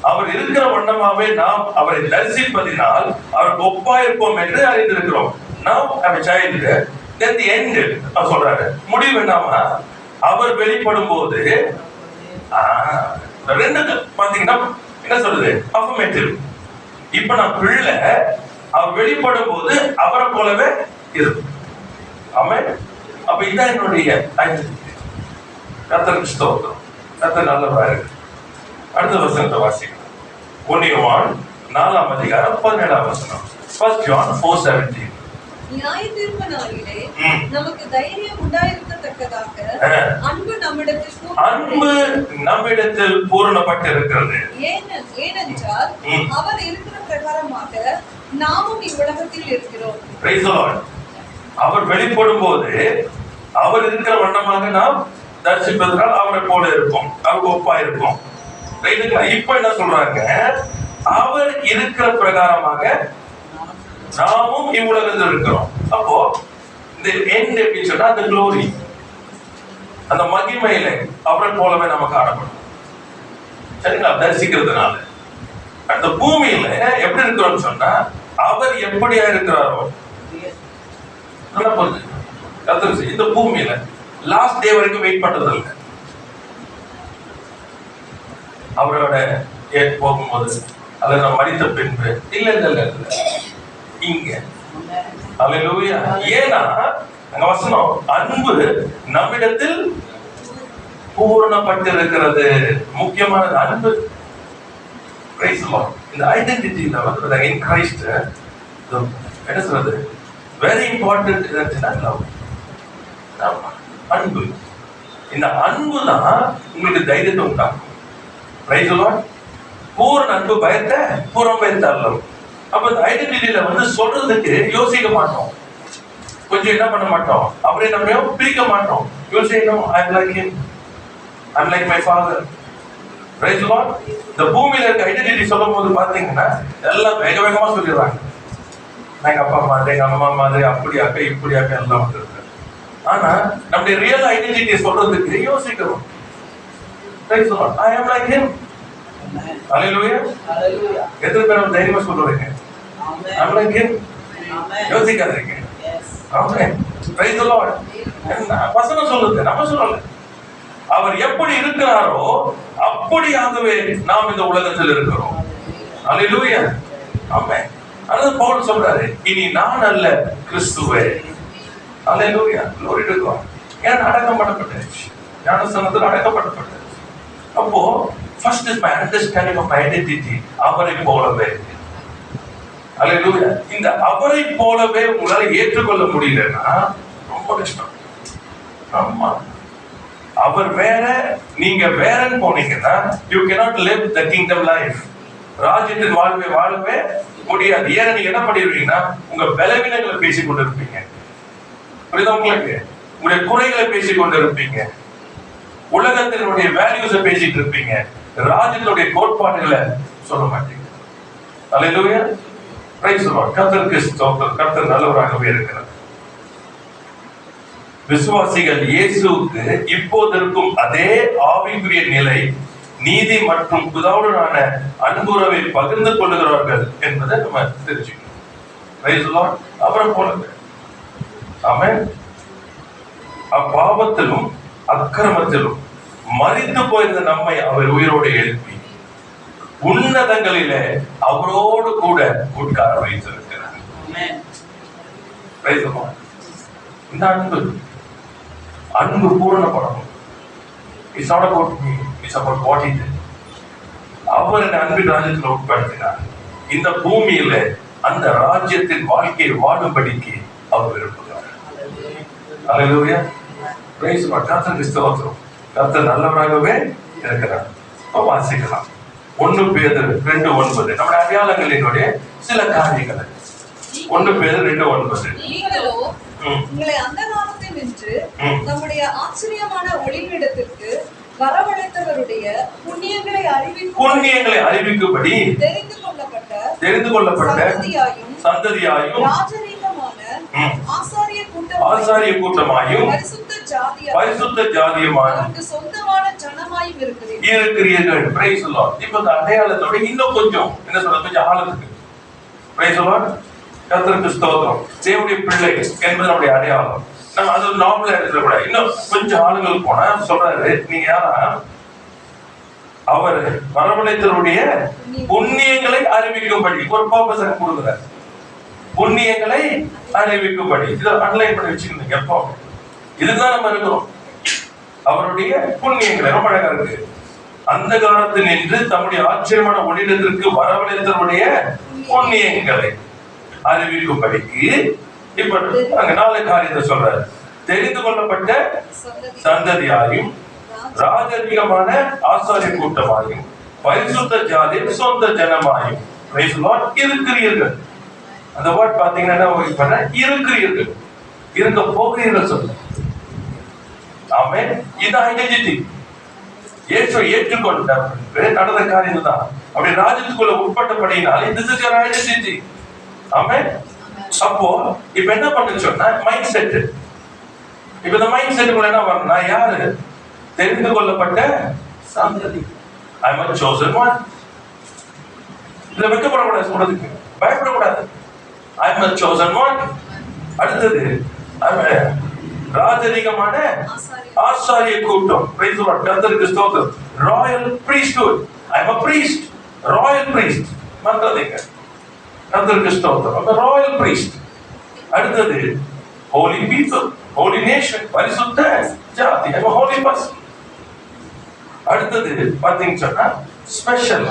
அவர் இருக்கிற வண்ணமாவே நாம் அவரை தரிசிப்பதினால் அவருக்கு ஒப்பாயிருப்போம் என்று அறிந்திருக்கிறோம். Now I'm a child. Then the end சொல்றாரு. முடிவு என்னமா? அவர் வெளிப்படும் போது ரெண்டு பாத்தீங்கன்னா என்ன சொல்றது? அஃபர்மேட்டிவ். இப்ப நான் பிள்ளை, அவர் வெளிப்படும் போது அவரை போலவே இருக்கும். ஆமென். அப்ப இதான் என்னுடைய ஐடென்டிட்டி. கர்த்தருக்கு ஸ்தோத்திரம். கர்த்தர் நல்லவரா இருக்கு. அடுத்த வசனத்தை வாசிக்கலாம். 1 யோவான் 4ஆம் அதிகாரம் 17ஆம் வசனம். 1 John 4:17. நியாயத்தீர்ப்பு நாளிலே நமக்கு தைரியம் உண்டாயிருக்கத்தக்கதாக அன்பு நம்மிடத்தில் பூரணப்பட்டிருக்கிறது. ஏனென்றால் அவர் இருக்கிற பிரகாரமாக நாமும் இவ்வுலகத்தில் இருக்கிறோம். Praise the Lord. அவர் வெளிப்படும் போது அவர் இருக்கிற வண்ணமாக நாம் தரிசிப்பதனால் அவரை போல இருக்கும், அவருக்கு ஒப்பா இருக்கும். இப்ப என்ன சொல்றாங்க? அவர் இருக்கிற பிரகாரமாக நாமும் இவ்வுலகத்தில் இருக்கிறோம். அப்போ இந்த எண்ட் எப்படி சொன்னா அந்த க்ளோரி, அந்த மகிமையில அவரை போலவே நம்ம காணப்படும். சரிங்களா? தரிசிக்கிறதுனால அந்த பூமியில எப்படி இருக்கிறோம் சொன்னா அவர் எப்படியா இருக்கிறாரோ நல்லா புரிஞ்சு. இந்த பூமியில லாஸ்ட் டே வரைக்கும் வெயிட் பண்றது இல்லை. அவரோட போகும்போது அல்லது நம்ம மடித்த பின்பு இல்ல இல்ல இல்ல இல்ல இங்க. அல்லேலூயா. ஏன்னா அங்க வசனம் அன்பு நம்மிடத்தில் பூரணப்பட்டிருக்கிறது. முக்கியமானது அன்பு. Price the Lord. இந்த ஐடென்டிட்டில இன் கிரைஸ்ட் என்ன சொல்றது? வெரி இம்பார்ட்டன்ட் என்னன்னா லவ். அன்பு. இந்த அன்பு தான் உங்களுக்கு தைரியத்தை உண்டாக்கும். Price the Lord. பூரண அன்பு பயத்தை பூரம் பயத்தாலும். அப்ப இந்த ஐடென்டிட்டியில சொல்றதுக்கு யோசிக்க மாட்டோம், கொஞ்சம் என்ன பண்ண மாட்டோம், அப்படியே நம்ம பிரிக்க மாட்டோம். யோசிக்கணும், I am like him, I am like my father. Praise the Lord. இந்த பூமியில இருக்க ஐடென்டிட்டி சொல்லும் போது பாத்தீங்கன்னா எல்லாம் வேக வேகமா சொல்லிடுறாங்க. எங்க அப்பா மாதிரி, எங்க அம்மா மாதிரி, அப்படியாக்க இப்படியாக்க எல்லாம் வந்துருக்கு. ஆனா நம்முடைய ரியல் ஐடென்டிட்டியை சொல்றதுக்கு யோசிக்கிறோம். Praise the Lord. I am like him. ஹalleluya. ஹalleluya. எத்தனை பேர் தைரியமா சொல்றீங்க? ஆமென். I am like him. ஆமென். யோசிக்காதீங்க. எஸ். ஆமென். Praise the Lord. வசனம் சொல்லுது, நம்ம சொல்லல. அவர் எப்படி இருக்கிறாரோ அப்படியாகவே நாம் இந்த உலகத்தில் இருக்கிறோம். ஹalleluya. ஆமென். அதான் பவுல் சொல்றாரு, இனி நான் அல்ல கிறிஸ்துவே. ஹalleluya. glory to God. ஏன் அடக்கம் பண்ணப்பட்டாச்சு, ஞானஸ்நானத்தில் அடக்கப்பட்டது. அப்போ first is my understanding of my identity. அவரை போலவே. ஹalleluya. இந்த அவரை போலவே உங்களால ஏற்றுக்கொள்ள முடியலன்னா ரொம்ப கஷ்டம். ஆமா, அவர் வேற நீங்க வேறன்னு போனீங்கன்னா you cannot live the kingdom life. ராஜ்யத்தின் வாழ்வை வாழவே முடியாது. ஏன்னா நீங்க என்ன பண்ணிடுவீங்கன்னா உங்க பலவீனங்களை பேசிக் கொண்டு இருப்பீங்க. புரியுதா உங்களுக்கு? உங்களுடைய குறைகளை பேசிக் கொண்டு இருப்பீங்க, உலகத்தினுடைய வேல்யூஸை பேசிட்டு இருப்பீங்க, ராஜ்யத்தினுடைய கோட்பாடுகளை சொல்ல மாட்டீங்க. ஹalleluya. Praise the Lord. கர்த்தருக்கு ஸ்தோத்திரம். கர்த்தர் நல்லவராகவே இருக்கிறார். விசுவாசிகள் இயேசுவுக்கு இப்போது இருக்கும் அதே ஆவிக்குரிய நிலை, நீதி மற்றும் பிதாவுடனான அன்புறவை பகிர்ந்து கொள்ளுகிறார்கள் என்பதை நம்ம தெரிஞ்சுக்கணும். Price the Lord. அப்புறம் போலவே ஆமென். அப்பாவத்திலும் அக்கிரமத்திலும் மரித்து போயிருந்த நம்மை அவர் உயிரோடு எழுப்பி உன்னதங்களிலே அவரோடு கூட உட்கார வைத்திருக்கிறார். இந்த அன்பு பூரணப்படணும். It's not about me, it's about what he did. அவர் இந்த அன்பின் ராஜ்யத்தில் உட்படுத்தினார். இந்த பூமியில அந்த ராஜ்யத்தின் வாழ்க்கையை வாழும்படிக்கு அவர் விரும்புகிறார். அல்லேலூயா. Praise the Lord. கர்த்தருக்கு ஸ்தோத்திரம். கர்த்தர் நல்லவராகவே இருக்கிறார். வாசிக்கலாம் 1 பேதுரு 2:9 நம்முடைய அடையாளங்களினுடைய சில காரியங்கள். 1 பேதுரு 2:9 நீங்களோ உங்களை அந்தகாரத்தில் நின்று நம்முடைய ஆச்சரியமான ஒளியிடத்திற்கு வரவழைத்தவருடைய புண்ணியங்களை அறிவிக்கும்படி தெரிந்து கொள்ளப்பட்ட சந்ததியாயும் ஆசாரிய கூட்டமாயும் பரிசுத்த ஜாதியுமாயும் சொந்தமான ஜனமாயும் இருக்கிறீர்கள். Praise the Lord. இப்போ இந்த அடையாளத்தோட இன்னும் கொஞ்சம் என்ன சொல்றது, கொஞ்சம் ஆழத்துக்கு. Praise the Lord. கர்த்தருக்கு ஸ்தோத்திரம். தேவனுடைய பிள்ளை என்பது நம்முடைய அடையாளம். நம்ம அது நார்மலா எடுத்துக்க கூடாது. இன்னும் கொஞ்சம் ஆளுங்கள் போனா சொல்றாரு, நீங்க யாரா, அவர் வரவழைத்தவருடைய புண்ணியங்களை அறிவிக்கும்படி ஒரு பர்பஸ் கொடுக்குறாரு. புண்ணியங்களை அறிவிக்கும்படி இதை அன்லைன் பண்ணி வச்சுக்கணும். எப்போ இதுதான் நம்ம இருக்கிறோம். அவருடைய புண்ணியங்களை ரொம்ப அழகா இருக்கு. அந்த காலத்தில் நின்று தம்முடைய ஆச்சரியமான ஒளியிடத்திற்கு வரவழைத்தவருடைய புண்ணியங்களை அறிவிக்கும்படிக்கு இப்ப அங்க 4 காரியத்தை சொல்றாரு. தெரிந்து கொள்ளப்பட்ட சந்ததியாயும் ராஜரீகமான ஆசாரிய கூட்டமாயும் பரிசுத்த ஜாதியும் சொந்த ஜனமாயும் இருக்கிறீர்கள். அந்த வேர்ட் பாத்தீங்கன்னா இருக்கிறீர்கள், இருக்க போகிறீர்கள் சொல்ல. ஆமென். இது ஐடென்டிட்டி. இயேசுவை ஏற்றுக்கொண்ட நடந்த காரியம் தான். அப்படி ராஜ்யத்துக்குள்ள உட்பட்டபடியினாலே this is your identity. ஆமென். அப்போ இப்ப என்ன பண்ணு சொன்னா மைண்ட் செட். இப்ப இந்த மைண்ட் செட்டுக்குள்ள என்ன வரணும், நான் யாரு, தெரிந்து கொள்ளப்பட்ட சந்ததி. I am a chosen one. இதுல வெட்கப்படக்கூடாது, சொல்றதுக்கு பயப்படக்கூடாது. I am a chosen one. அடுத்தது ராஜரீகமான ஆசாரிய கூட்டம். Price the Lord. கர்த்தருக்கு ஸ்தோத்திரம். Royal priesthood. I am a priest, royal priest. மறக்காதீங்க. கர்த்தருக்கு ஸ்தோத்திரம். அந்த ராயல் priest. அடுத்தது holy people, holy nation, பரிசுத்த ஜாதி. I am a holy person. அடுத்தது பாத்தீங்க சொன்னா ஸ்பெஷல்.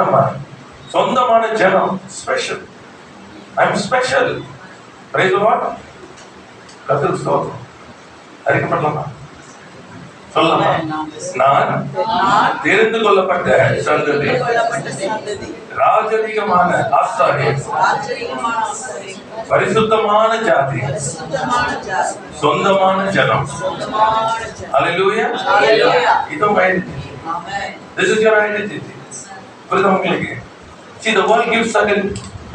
ஆமா, சொந்தமான ஜனம். Special. I am special. Praise the Lord. கர்த்தருக்கு ஸ்தோத்திரம். அறிக்கப்படலாமா? சொல்லலாமா? நான் தெரிந்து கொள்ளப்பட்ட சந்ததி, ராஜரீகமான ஆசாரியர், பரிசுத்தமான ஜாதி, சொந்தமான ஜனம். அல்லேலூயா. இது உங்க identity. This is your identity. புரியுதா உங்களுக்கு? See, the world gives certain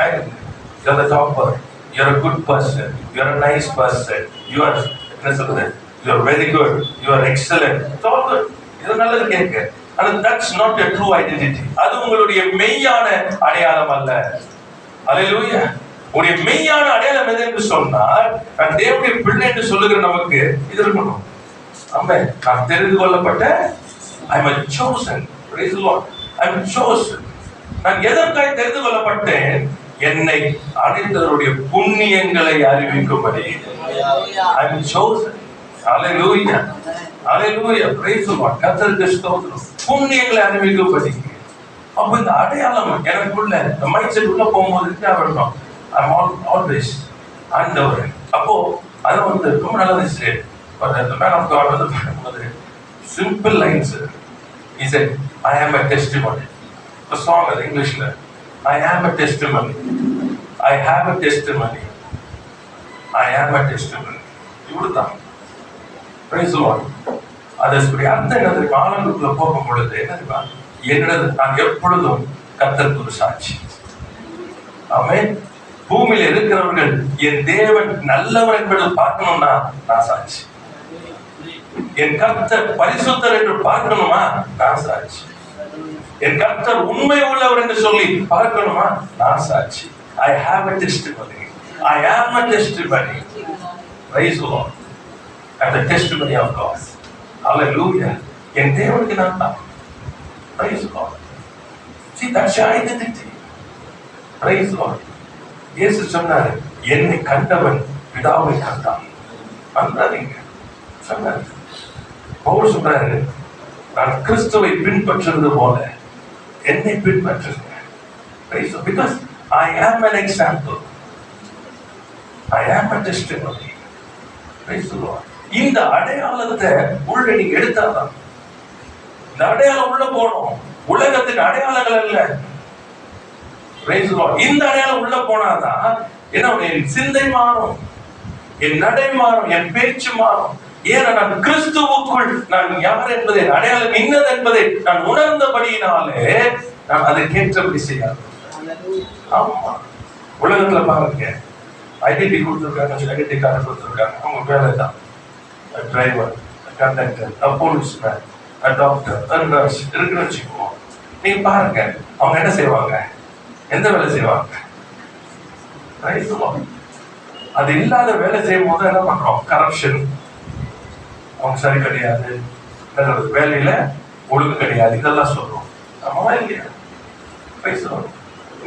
identity. You are the topper. You are a good person. You are a nice person. You are you are very good. You are excellent. It's all good. இது நல்லது கேட்க. ஆனால் that's not a true identity. அது உங்களுடைய மெய்யான அடையாளம் அல்ல. அல்லேலூயா. உங்களுடைய மெய்யான அடையாளம் எது என்று சொன்னால், நான் தேவனுடைய பிள்ளை என்று சொல்லுகிற நமக்கு இது இருக்கணும். ஆமென். நான் தெரிந்து கொள்ளப்பட்ட, I am a chosen. Praise the Lord. I am chosen. நான் எதற்காக தெரிந்து கொள்ளப்பட்டேன்? என்னை அடைந்தவருடைய புண்ணியங்களை அறிவிக்கும்படி. I am chosen. Hallelujah. Hallelujah. Praise the Lord. கர்த்தருக்கு ஸ்தோத்திரம். புண்ணியங்களை அறிவிக்கும்படி. அப்ப இந்த அடையாளம் எனக்குள்ள இந்த மைண்ட் செட் உள்ள போகும்போது என்ன வரணும்? I am always ஆண்டவர். அப்போ அது ரொம்ப நல்லா இருந்துச்சு. The man of God பண்ணும்போது simple lines. He said, I am a testimony. The song in English. I am a testimony. I have a testimony. I am a testimony. இவ்வளவுதான். Praise the Lord. அதற்கு அர்த்தம் என்ன? ஆனந்தத்துக்குள்ள போகும் பொழுது என்ன, என்னது, நான் எப்பொழுதும் கர்த்தருக்கு ஒரு சாட்சி. ஆமென். பூமியில இருக்கிறவர்கள் என் தேவன் நல்லவர் என்பதை பார்க்கணும்னா நான் சாட்சி. என் கர்த்தர் பரிசுத்தர் என்று பார்க்கணுமா நான் சாட்சி. என் கர்த்தர் உண்மை உள்ளவர் என்று சொல்லி பார்க்கணுமா நான் சாட்சி. I have a testimony. I am a testimony. Praise the Lord. I am the testimony of God. ஹalleluya. என் தேவனுக்கு நான் தான். Praise God. See, that's your identity. Praise God. இயேசு சொன்னாரு, என்னை கண்டவன் பிதாவை கண்டான். அந்தாதீங்க சொன்னாரு. பவுல் சொல்றாரு, நான் கிறிஸ்துவை பின்பற்றுவது போல என்னை பின்பற்றுங்க. Praise God. Because I am an example. I am a testimony. Praise the Lord. இந்த அடையாளத்தை உள்ள நீங்க எடுத்தாதான், இந்த அடையாளம் உள்ள போனோம். உலகத்தின் அடையாளங்கள் அல்ல. Praise the Lord. இந்த அடையாளம் உள்ள போனாதான் என்ன, என் சிந்தை மாறும், என் நடை மாறும், என் பேச்சு மாறும். ஏன்னா நான் கிறிஸ்துவுக்குள் நான் யார் என்பதை, அடையாளம் இன்னது என்பதை நான் உணர்ந்தபடியினாலே நான் அதை கேட்டபடி செய்யாது. ஆமா, உலகத்துல பாருங்க, ஐடென்டி கொடுத்துருக்காங்க, ஐடென்டி கார்டு கொடுத்துருக்காங்க, அவங்க வேலை தான் driver, conductor, policeman, doctor, nurse இருக்குன்னு வச்சுக்குவோம். நீங்க பாருங்க, அவங்க என்ன செய்வாங்க, எந்த வேலை செய்வாங்க? அது இல்லாத வேலை செய்யும் போது என்ன பண்றோம்? கரப்ஷன், அவங்க சரி கிடையாது, வேலையில ஒழுங்கு கிடையாது, இதெல்லாம் சொல்றோம். ஆமா இல்லையா?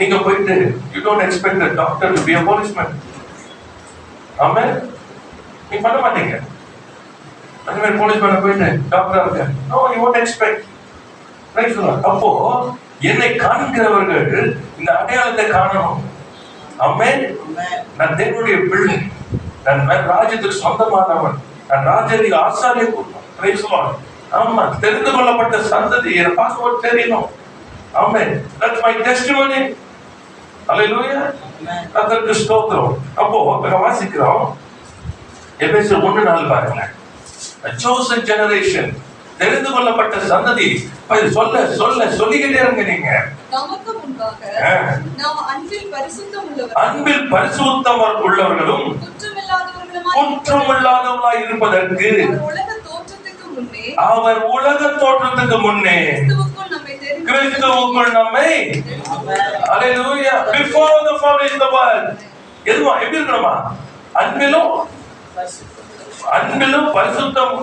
நீங்க போயிட்டு you don't expect a doctor to be a policeman. ஆமா, நீங்க பண்ண மாட்டீங்க. அந்த மாதிரி போலீஸ்மேன் போயிட்டு டாக்டரா இருக்க, no, you won't expect. அப்போ என்னை காண்கிறவர்கள் இந்த அடையாளத்தை காணணும். ஆமென். நான் தேவனுடைய பிள்ளை, நான் ராஜ்யத்துக்கு சொந்தமானவன், நான் ராஜ்யத்துக்கு ஆசாரிய கூட்டம். ஆமா, தெரிந்து கொள்ளப்பட்ட சந்ததி, என் பாஸ்போர்ட் தெரியணும். ஆமென். That's my testimony. Hallelujah. கர்த்தருக்கு ஸ்தோத்திரம். அப்போ வாசிக்கிறோம் எபேசியர் 1:4 பாருங்க. A chosen generation, தெரிந்து கொள்ளப்பட்ட சந்ததி. சொல்ல சொல்ல சொல்லிக்கிட்டே இருங்க நீங்க. நமக்கு முன்பாக நாம் அன்பில் பரிசுத்தம் உள்ளவர்களும் குற்றமில்லாதவர்களாய் இருப்பதற்கு அவர் உலக தோற்றத்துக்கு முன்னே கிறிஸ்துவுக்குள் நம்மை, ஹalleluya, before the foundation of the world. எதுவா எப்படி இருக்கணுமா? அன்பிலும் பரிசுத்தம்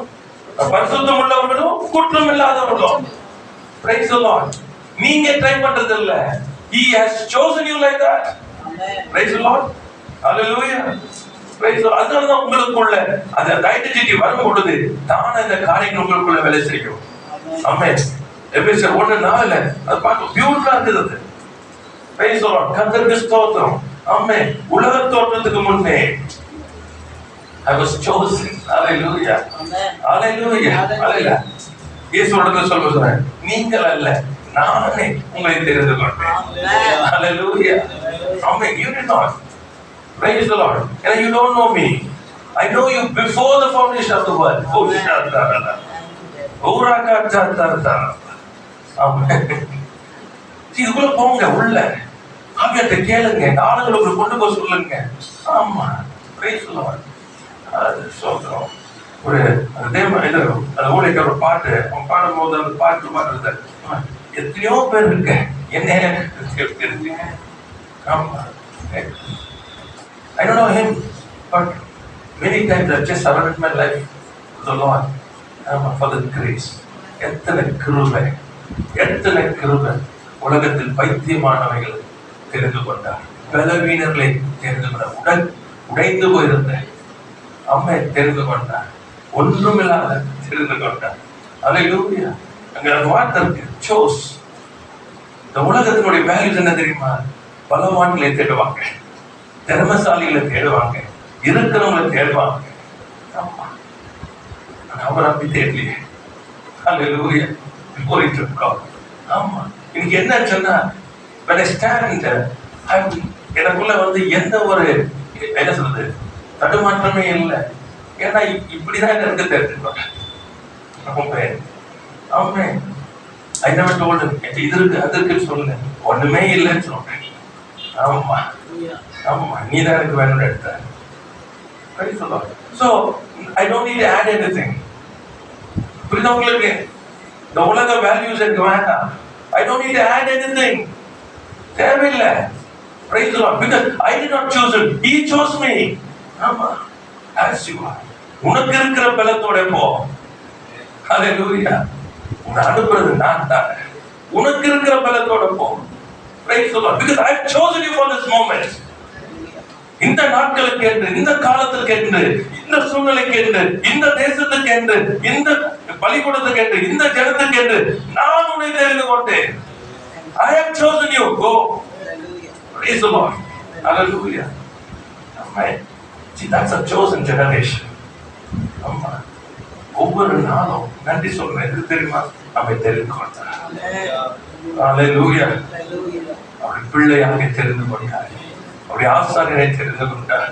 உள்ளவர்களும் குற்றம் இல்லாதவர்களும். Praise the Lord. நீங்க ட்ரை பண்றது இல்ல, he has chosen you like that. Praise the Lord. Hallelujah. Praise the Lord. அதனால உங்களுக்குள்ள அந்த ஐடென்டிட்டி வரும் பொழுது தான இந்த காரியங்கள் உங்களுக்குள்ள வேலை செய்யும். ஆமென். எபேசியர் 1:4 அது பார்க்க பியூட்டிஃபுல்லா இருக்குது. Praise the Lord. கர்த்தருக்கு ஸ்தோத்திரம். ஆமென். உலக தோற்றத்துக்கு முன்னே I was chosen. Hallelujah. Hallelujah. Hallelujah. இயேசுவோட சொல்றேன், நீங்கள் அல்ல நானே உங்களை தெரிந்து கொண்டேன். Hallelujah. Amen. You did not. Praise the Lord. And you don't know me. I know you before the foundation of the world. Oh, shadda. Urakata. Amen. இதுக்குள்ள போங்க, உள்ள ஆவியத்தை கேளுங்க, ஆளுங்களுக்கு கொண்டு போய் சொல்லுங்க. ஆமா. Praise the Lord. சொல்றோம். ஒரு ஊழியர் ஒரு பாட்டு அவங்க பாடும்போது அந்த பாட்டு பாடுறது, எத்தனையோ பேர் இருக்க என்ன இருக்குங்க. ஆமா, I don't know him, but many times I just surrendered my life to the Lord. For the grace. எத்தனை கிருபை. உலகத்தில் பைத்தியமானவைகளை தெரிந்து கொண்டார், பலவீனர்களை தெரிந்து கொண்டார், உடைந்து போயிருந்தேன் அம்மை தெரிந்து கொண்டார், ஒன்றுமில்லாத தெரிந்து கொண்டார். ஹல்லேலூயா. அங்க வார்த்தை இருக்கு, chose. இந்த உலகத்தினுடைய வேல்யூஸ் என்ன தெரியுமா? பலவான்களை தேடுவாங்க, திறமசாலிகளை தேடுவாங்க, இருக்கிறவங்களை தேடுவாங்க. ஆமா, அவர் அப்படி தேடலையே. ஹல்லேலூயா. Glory to God. ஆமா, இன்னைக்கு என்ன சொன்னா, when I stand, எனக்குள்ள எந்த ஒரு என்ன சொல்றது தடுமாற்றமே இல்லை. ஏன்னா இப்படிதான் எனக்கு தெரிஞ்சுக்கோங்க. I never told him இது இருக்கு அது இருக்குன்னு சொல்லுங்க, ஒண்ணுமே இல்லைன்னு சொல்றேன். ஆமா, நீதான் எனக்கு வேணும்னு எடுத்த. So I don't need to add anything. புரியுதா உங்களுக்கு? இந்த உலக வேல்யூஸ் எனக்கு வேண்டாம். I don't need to add anything. தேவையில்லை. Praise the Lord. Because I did not choose him. He chose me. ஆமா, as you are. உனக்கு இருக்கிற பலத்தோட போ. ஹalleluya. உன்னை அனுப்புறது நான் தான். உனக்கு இருக்கிற பலத்தோட போ. Praise the Lord. Because I have chosen you for this moment. இந்த நாட்களுக்கு என்று, இந்த காலத்துக்கு என்று, இந்த சூழ்நிலைக்கு என்று, இந்த தேசத்துக்கு என்று, இந்த பலிகூடத்துக்கு என்று, இந்த ஜனத்துக்கு என்று நான் உன்னை தெரிந்து கொண்டேன். I have chosen you. Go. Praise the Lord. Hallelujah. Amen. See, that's a chosen generation. அம்மா, ஒவ்வொரு நாளும் நன்றி சொல்றேன். எது தெரியுமா? நம்மை தெரிந்து கொண்டார். Hallelujah. அவருடைய பிள்ளையாக தெரிந்து கொண்டார். அவருடைய ஆசாரியனை தெரிந்து கொண்டார்.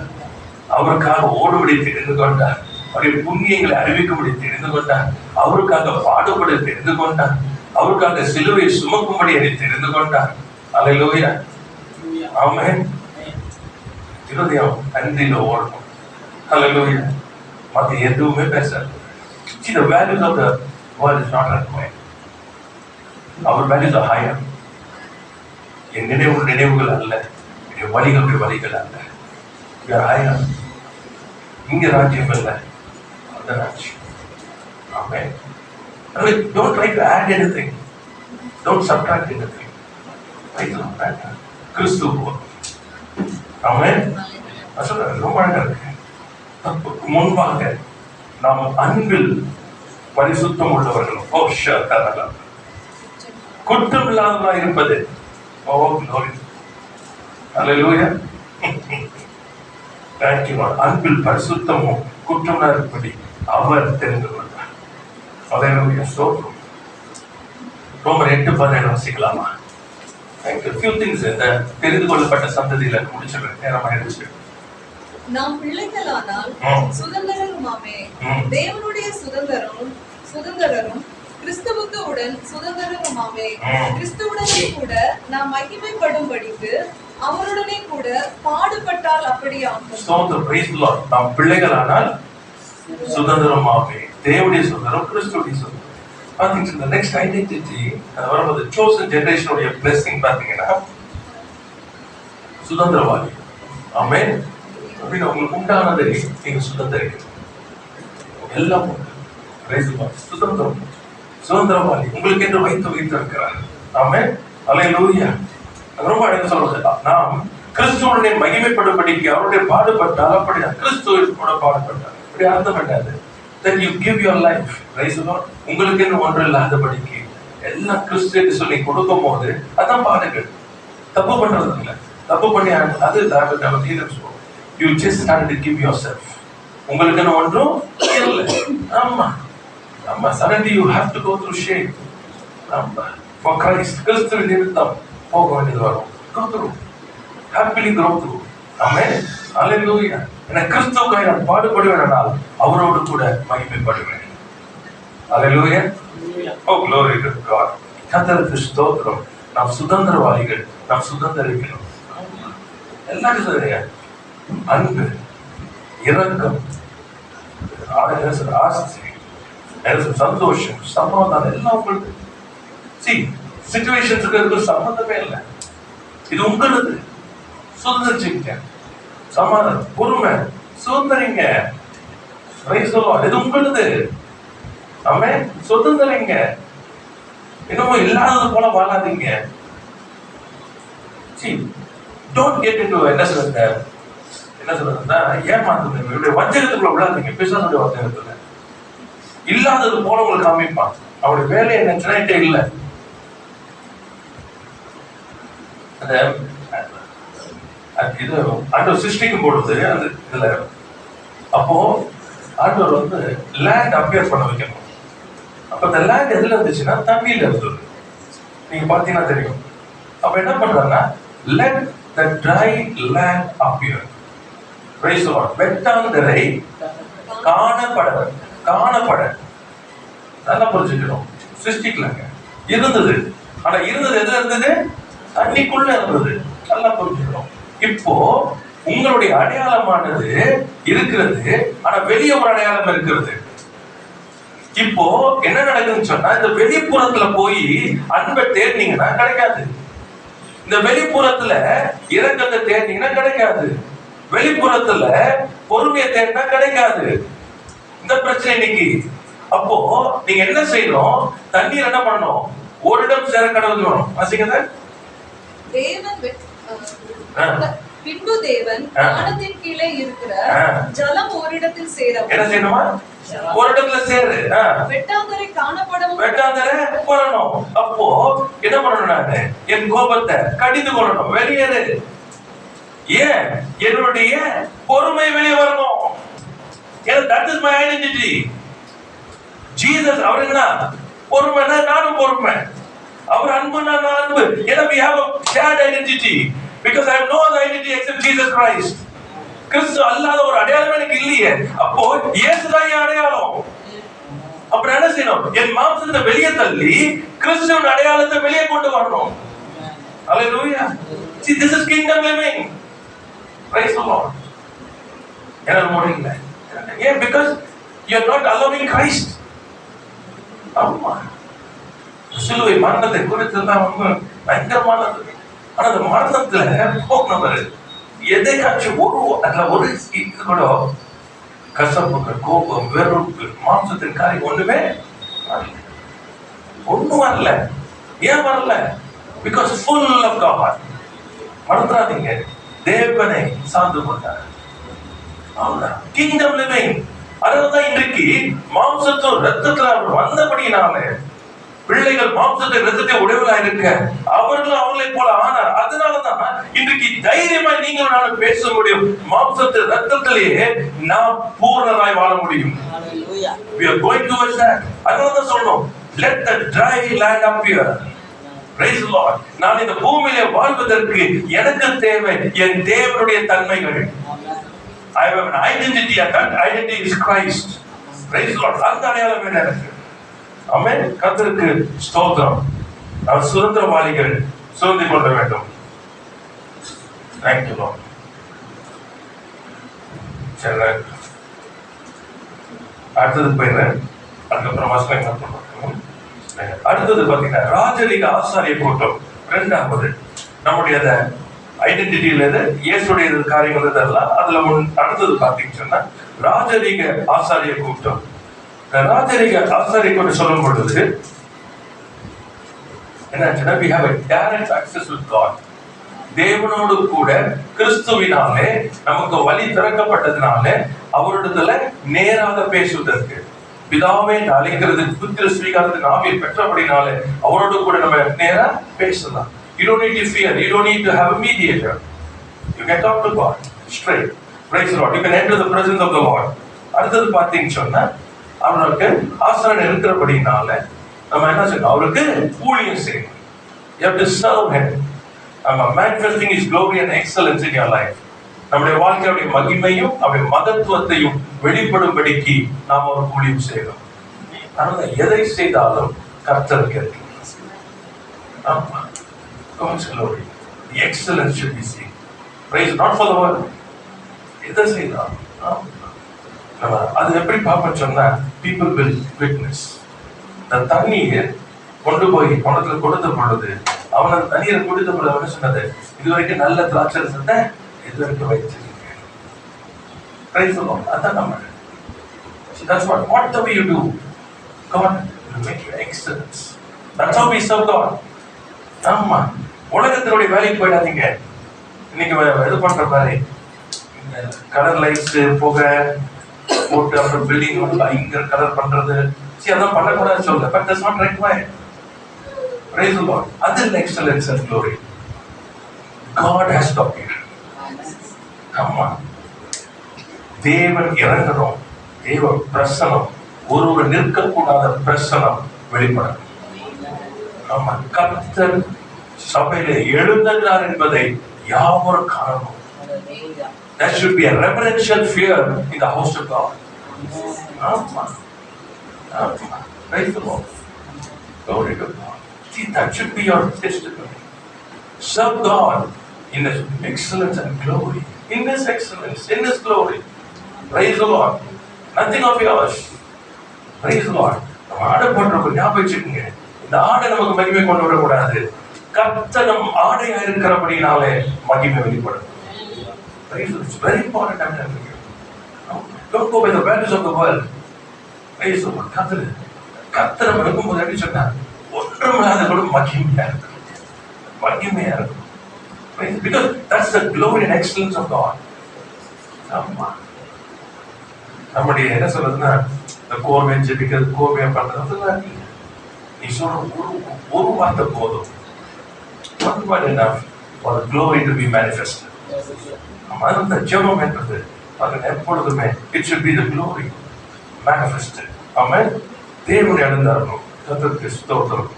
அவருக்காக ஓடுபடி தெரிந்து கொண்டார். அவருடைய புண்ணியங்களை அறிவிக்கும்படி தெரிந்து கொண்டார். அவருக்காக பாடுபடி தெரிந்து கொண்டார். அவருக்காக சிலுவை சுமக்கும்படி அதை தெரிந்து கொண்டார். ஹalleluya. ஆமென். இருதயம் நன்றியில ஓடணும். ஹalleluya. மத்த எதுவுமே பேசாது. See, the values of the world is not like mine. Our values are higher. என் நினைவுகள் அல்ல, என் வழிகள் அல்ல. We are higher. இங்க ராஜ்யம் இல்ல, அந்த ராஜ்யம். Amen. Don't try to add anything. Don't subtract anything. கிறிஸ்து ஆமென். ரொம்ப அழகா இருக்கு. முன்பாக நாம் அன்பில் பரிசுத்தம் உள்ளவர்களும் குற்றம் இல்லாதவர்களாக இருப்பது. ஓ glory. Hallelujah. Thank you Lord. அன்பில் பரிசுத்தமும் குற்றம் இருப்படி அவர் தெரிந்து கொண்டார். Hallelujah. ஸ்தோத்திரம். ரோமர் 8:17 வாசிக்கலாமா? Thank you. Few things இந்த தெரிந்து கொள்ளப்பட்ட சந்ததியில முடிச்சிடுறேன். நேரமாயிடுச்சு. நாம் பிள்ளைகளானால் சுதந்திரருமாமே, தேவனுடைய சுதந்திரரும் கிறிஸ்துவுக்கு உடன் சுதந்திரருமாமே, கிறிஸ்துவுடனே கூட நாம் மகிமைப்படும்படிக்கு அவருடனே கூட பாடுபட்டால் அப்படியாகும். ஸ்தோத்திரம். praise the Lord. நாம் பிள்ளைகளானால் சுதந்திரமாமே, தேவனுடைய சுதந்திரம், கிறிஸ்துவுடைய சுதந்திரம். பாத்தீங்கன்னா இந்த நெக்ஸ்ட் ஐடென்டிட்டி வரும்போது chosen generation உடைய blessing பாத்தீங்கன்னா சுதந்திரவாதி. ஆமென். அப்படின்னு உங்களுக்கு உண்டானதை நீங்க சுதந்திரிக்கணும். எல்லாம் சுதந்திரவாதி உங்களுக்கு என்று வைத்து இருக்கிறார். ஆமென். ஹல்லேலூயா. ரொம்ப அழகா சொல்றது. நாம் கிறிஸ்துவுடனே மகிமைப்படும்படிக்கு அவருடைய பாடுபட்டால் அப்படிதான் கிறிஸ்துவோட பாடுபட்டார். அப்படி அர்த்தம் என்னது? That you give your life. Praise the Lord. உங்களுக்கு என்று ஒன்று இல்லாதபடிக்கு எல்லாம் கிறிஸ்து என்று சொல்லி கொடுக்கும் போது அதான் பாடுகள். தப்பு பண்றது இல்லை. தப்பு பண்ணி அது you just started to give yourself. உங்களுக்கு ஒன்றும் இல்லை. ஆமா. Suddenly you have to go through shame. For Christ. கிறிஸ்துவின் நிமித்தம் போக வேண்டியது வரும். Go through. Happily go through. Amen. Hallelujah. என கிறிஸ்துவுக்காக நான் பாடுபடுவேனால் அவரோடு கூட மகிமைப்படுவேன். Hallelujah. Oh glory to God. கர்த்தருக்கு ஸ்தோத்திரம். நாம் சுதந்திரவாதிகள். நாம் சுதந்திரிக்கிறோம். எல்லாரும் சொல்றீங்க. அன்பு, இரக்கம், ஆசை, சந்தோஷம், சமாதானம் எல்லாம் உங்களுக்கு. சிச்சுவேஷன்ஸுக்கு சம்பந்தமே இல்லை. இது உங்களுக்கு சுதந்திரிச்சுங்க. சமாதானம், பொறுமை, சுதந்திரிங்க. இது உங்களுக்கு. ஆமென். சுதந்திரிங்க. இன்னமும் இல்லாதது போல வாழாதீங்க. Don't get into என்ன சொல்றதுன்னா ஏமாத்துங்க. வஞ்சகத்துக்குள்ள விழாதீங்க. பிசாசுடைய வஞ்சகத்துல இல்லாதது போல உங்களுக்கு காமிப்பான். அவருடைய வேலை என்னச்சுன்னா இல்ல. இது ஆண்டவர் சிருஷ்டிக்கும் பொழுது அந்த இதுல அப்போ ஆண்டவர் லேண்ட் அப்பியர் பண்ண வைக்கணும். அப்ப இந்த லேண்ட் எதுல இருந்துச்சுன்னா தண்ணியில இருந்தது. நீங்க பாத்தீங்கன்னா தெரியும். அப்ப என்ன பண்றாங்கன்னா let the dry land appear. Praise the Lord. வெட்டாந்தரை காணப்பட நல்லா புரிஞ்சுக்கணும். சிருஷ்டிக்கலங்க இருந்தது. ஆனா இருந்தது எதுல இருந்தது? தண்ணிக்குள்ள இருந்தது. நல்லா புரிஞ்சுக்கணும். இப்போ உங்களுடைய அடையாளமானது இருக்கிறது. ஆனா வெளியே ஒரு அடையாளம் இருக்கிறது. இப்போ என்ன நடக்குதுன்னு சொன்னா இந்த வெளிப்புறத்துல போய் அன்பை தேடினீங்கன்னா கிடைக்காது. இந்த வெளிப்புறத்துல இரக்கத்தை தேடினீங்கன்னா கிடைக்காது. வெளிப்புறத்துல பொறுமையை தேடினா கிடைக்காது. இந்த பிரச்சனை இன்னைக்கு அப்போ நீங்க என்ன செய்யணும்? தண்ணீர் என்ன பண்ணணும்? ஒரு இடம் சேர கடவுள் வரும். வாசிங்க. பின்பு தேவன் வானத்தின் கீழே இருக்கிற ஜலம் ஒரு இடத்தில் சேரும். என்ன செய்யணுமா? ஒரு இடத்துல சேரு. வெட்டாந்தரை காணப்படவும் வெட்டாந்தரை வரணும். அப்போ என்ன பண்ணணும்? நானு என் கோபத்தை கடிந்து கொள்ளணும், வெளியேறு. ஏன்? என்னுடைய பொறுமை வெளியே வரணும். that is my identity. Jesus அவர் என்ன? பொறுமைனா நானும் பொறுமை. அவர் அன்புனா நான் அன்பு. ஏன்னா we have a shared identity. Because I have no other identity except Jesus Christ. கிறிஸ்து அல்லாத ஒரு அடையாளம் எனக்கு இல்லையே. அப்போ இயேசுதான் என் அடையாளம். அப்புறம் என்ன செய்யணும்? என் மாம்சத்தை வெளியே தள்ளி கிறிஸ்துவின் அடையாளத்தை வெளியே கொண்டு வரணும். Hallelujah. See, this is kingdom living. Praise the Lord. என்ன முடியல? ஏன்? Because you are not allowing Christ. ஆமா. சிலுவை மரணத்தை குறித்து தான் பயங்கரமானது. ஆனா அந்த மரணத்துல போனவர் எதையாச்சும் ஒரு இது கூட கசப்புகள், கோபம், வெறுப்பு, மாம்சத்தின் காரியம் ஒண்ணுமே ஒண்ணும் வரல. ஏன் வரல? Because full of God. மறந்துடாதீங்க, தேவனை சார்ந்து கொண்டார். அவ்வளவுதான் கிங்டம் லிவிங். அதனாலதான் இன்றைக்கு மாம்சத்தும் ரத்தத்துல அவர் வந்தபடினாலே பிள்ளைகள் மாம்சத்தை ரத்தத்தை உடையவர்களா இருக்க அவர்களும் அவர்களை போல ஆனார். அதனாலதான் இன்றைக்கு தைரியமா நீங்களும் நானும் பேச முடியும். மாம்சத்தை ரத்தத்திலேயே நாம் பூர்ணராய் வாழ முடியும். We are going towards that. அதனாலதான் சொல்லணும், let the dry land appear. Praise the Lord. நான் இந்த பூமியிலே வாழ்வதற்கு எனக்கு தேவை என் தேவனுடைய தன்மைகள். I have an identity, and that identity is Christ. Praise the Lord. அந்த அடையாளம் என்ன எனக்கு? ஆமென். கர்த்தருக்கு ஸ்தோத்திரம். நாம் சுதந்திரவாளிகள், சுதந்திரம் கொள்ள வேண்டும். Thank you Lord. சரி, அடுத்தது போயிடுறேன். அதுக்கப்புறம் வசனம் என்ன பண்ணுவோம்? அடுத்தது பாத்தீங்கன்னா ராஜரீக ஆசாரிய கூட்டம். இரண்டாவது நம்முடைய ஐடென்டிட்டியில இயேசுடைய காரியங்கள் இதெல்லாம் அதுல அடுத்தது பாத்தீங்கன்னா ராஜரீக ஆசாரிய கூட்டம். ராஜரீக ஆசாரிய கூட்டம் சொல்லும் பொழுது என்னாச்சுன்னா we have a direct access with God. தேவனோடு கூட கிறிஸ்துவினாலே நமக்கு வழி திறக்கப்பட்டதுனாலே அவரிடத்துல நேராக பேசுவதற்கு, பிதாவே அழைக்கிறது புத்திர ஸ்வீகாரத்தின் ஆவியை பெற்றபடினாலே அவரோடு கூட நம்ம நேரா பேசலாம். You don't need to fear. You don't need to have a mediator. You can talk to God straight. Praise the Lord. You can enter the presence of the Lord. அடுத்தது பாத்தீங்கன்னு சொன்னா அவருக்கு ஆசாரியன் இருக்கிறபடினால நம்ம என்ன செய்யணும்? அவருக்கு ஊழியம் செய்யணும். You have to serve him. Manifesting his glory and excellence in your life. நம்முடைய வாழ்க்கையுடைய மகிமையும் அவருடைய மகத்துவத்தையும் வெளிப்படும்படிக்கு நாம் ஒரு ஊழியம் செய்யணும். அதனால எதை செய்தாலும் கர்த்தருக்கு இருக்கு. ஆமா. God's glory, the excellence should be seen. Praise not for the world. எதை செய்தாலும் அது எப்படி பார்ப்போம் சொன்னா people will witness. இந்த தண்ணீர் கொண்டு போய் உனக்கு கொடுத்த பொழுது அவன் அந்த தண்ணீரை குடித்த பொழுது அவன் சொன்னது, இதுவரைக்கும் நல்ல திராட்சை ரசத்தை இதுவரைக்கும் வைச்சிருக்கேன். Praise the Lord. அதான் நம்ம. That's whatever you do, God will make you excellence. That's how we serve God. ஆமா. உலகத்தினுடைய வேலைக்கு போயிடாதீங்க. இன்னைக்கு இது பண்ற மாதிரி கலர் லைட்ஸ் போக போட்டு அப்புறம் பில்டிங் பயங்கர கலர் பண்றது, அதான் பண்ணக்கூடாது சொல்ல. But that's not right way. Praise the Lord. Other excellence and glory. God has to appear. ஆமா. தேவன் இறங்கணும். தேவ பிரசனம், ஒரு நிற்கக்கூடாத பிரசனம் வெளிப்படும். ஆமா. கர்த்தர் சபையிலே எழுந்தார் என்பதை யாவரும் காணணும். There should be a reverential fear in the house of God. ஆமா. ஆமா. Praise the Lord. Glory to God. See, that should be your testimony. Serve God in His excellence and glory. In His excellence, in His glory. Praise the Lord. Nothing of yours. Praise the Lord. நம்ம ஆடை போடுறப்ப ஞாபகம் வச்சுக்கோங்க, இந்த ஆடை நமக்கு மகிமை கொண்டு வரக்கூடாது. கர்த்தர் நம் ஆடையா இருக்கிறபடினாலே மகிமை வெளிப்படும். It's very important. Don't go by the values of the world. கத்தரு கத்தரை எடுக்கும்போது எப்படி சொன்னா ஒன்றுமில்லாத கூட மகிமையா இருக்கும், மகிமையா இருக்கும். Because that's the glory and excellence of God. ஆமா, நம்முடைய என்ன சொல்றதுன்னா இந்த கோர்வை ஜெபிக்கிறது, கோர்வையா பண்றது, நீ சொல்ற ஒரு வார்த்தை போதும். One word enough for the glory to be manifested. அந்த ஜெபம் என்பது அது எப்பொழுதுமே it should be the glory manifested. ஆமென். தேவனுடைய அனுதாபம் கர்த்தருக்கு ஸ்தோத்திரம்.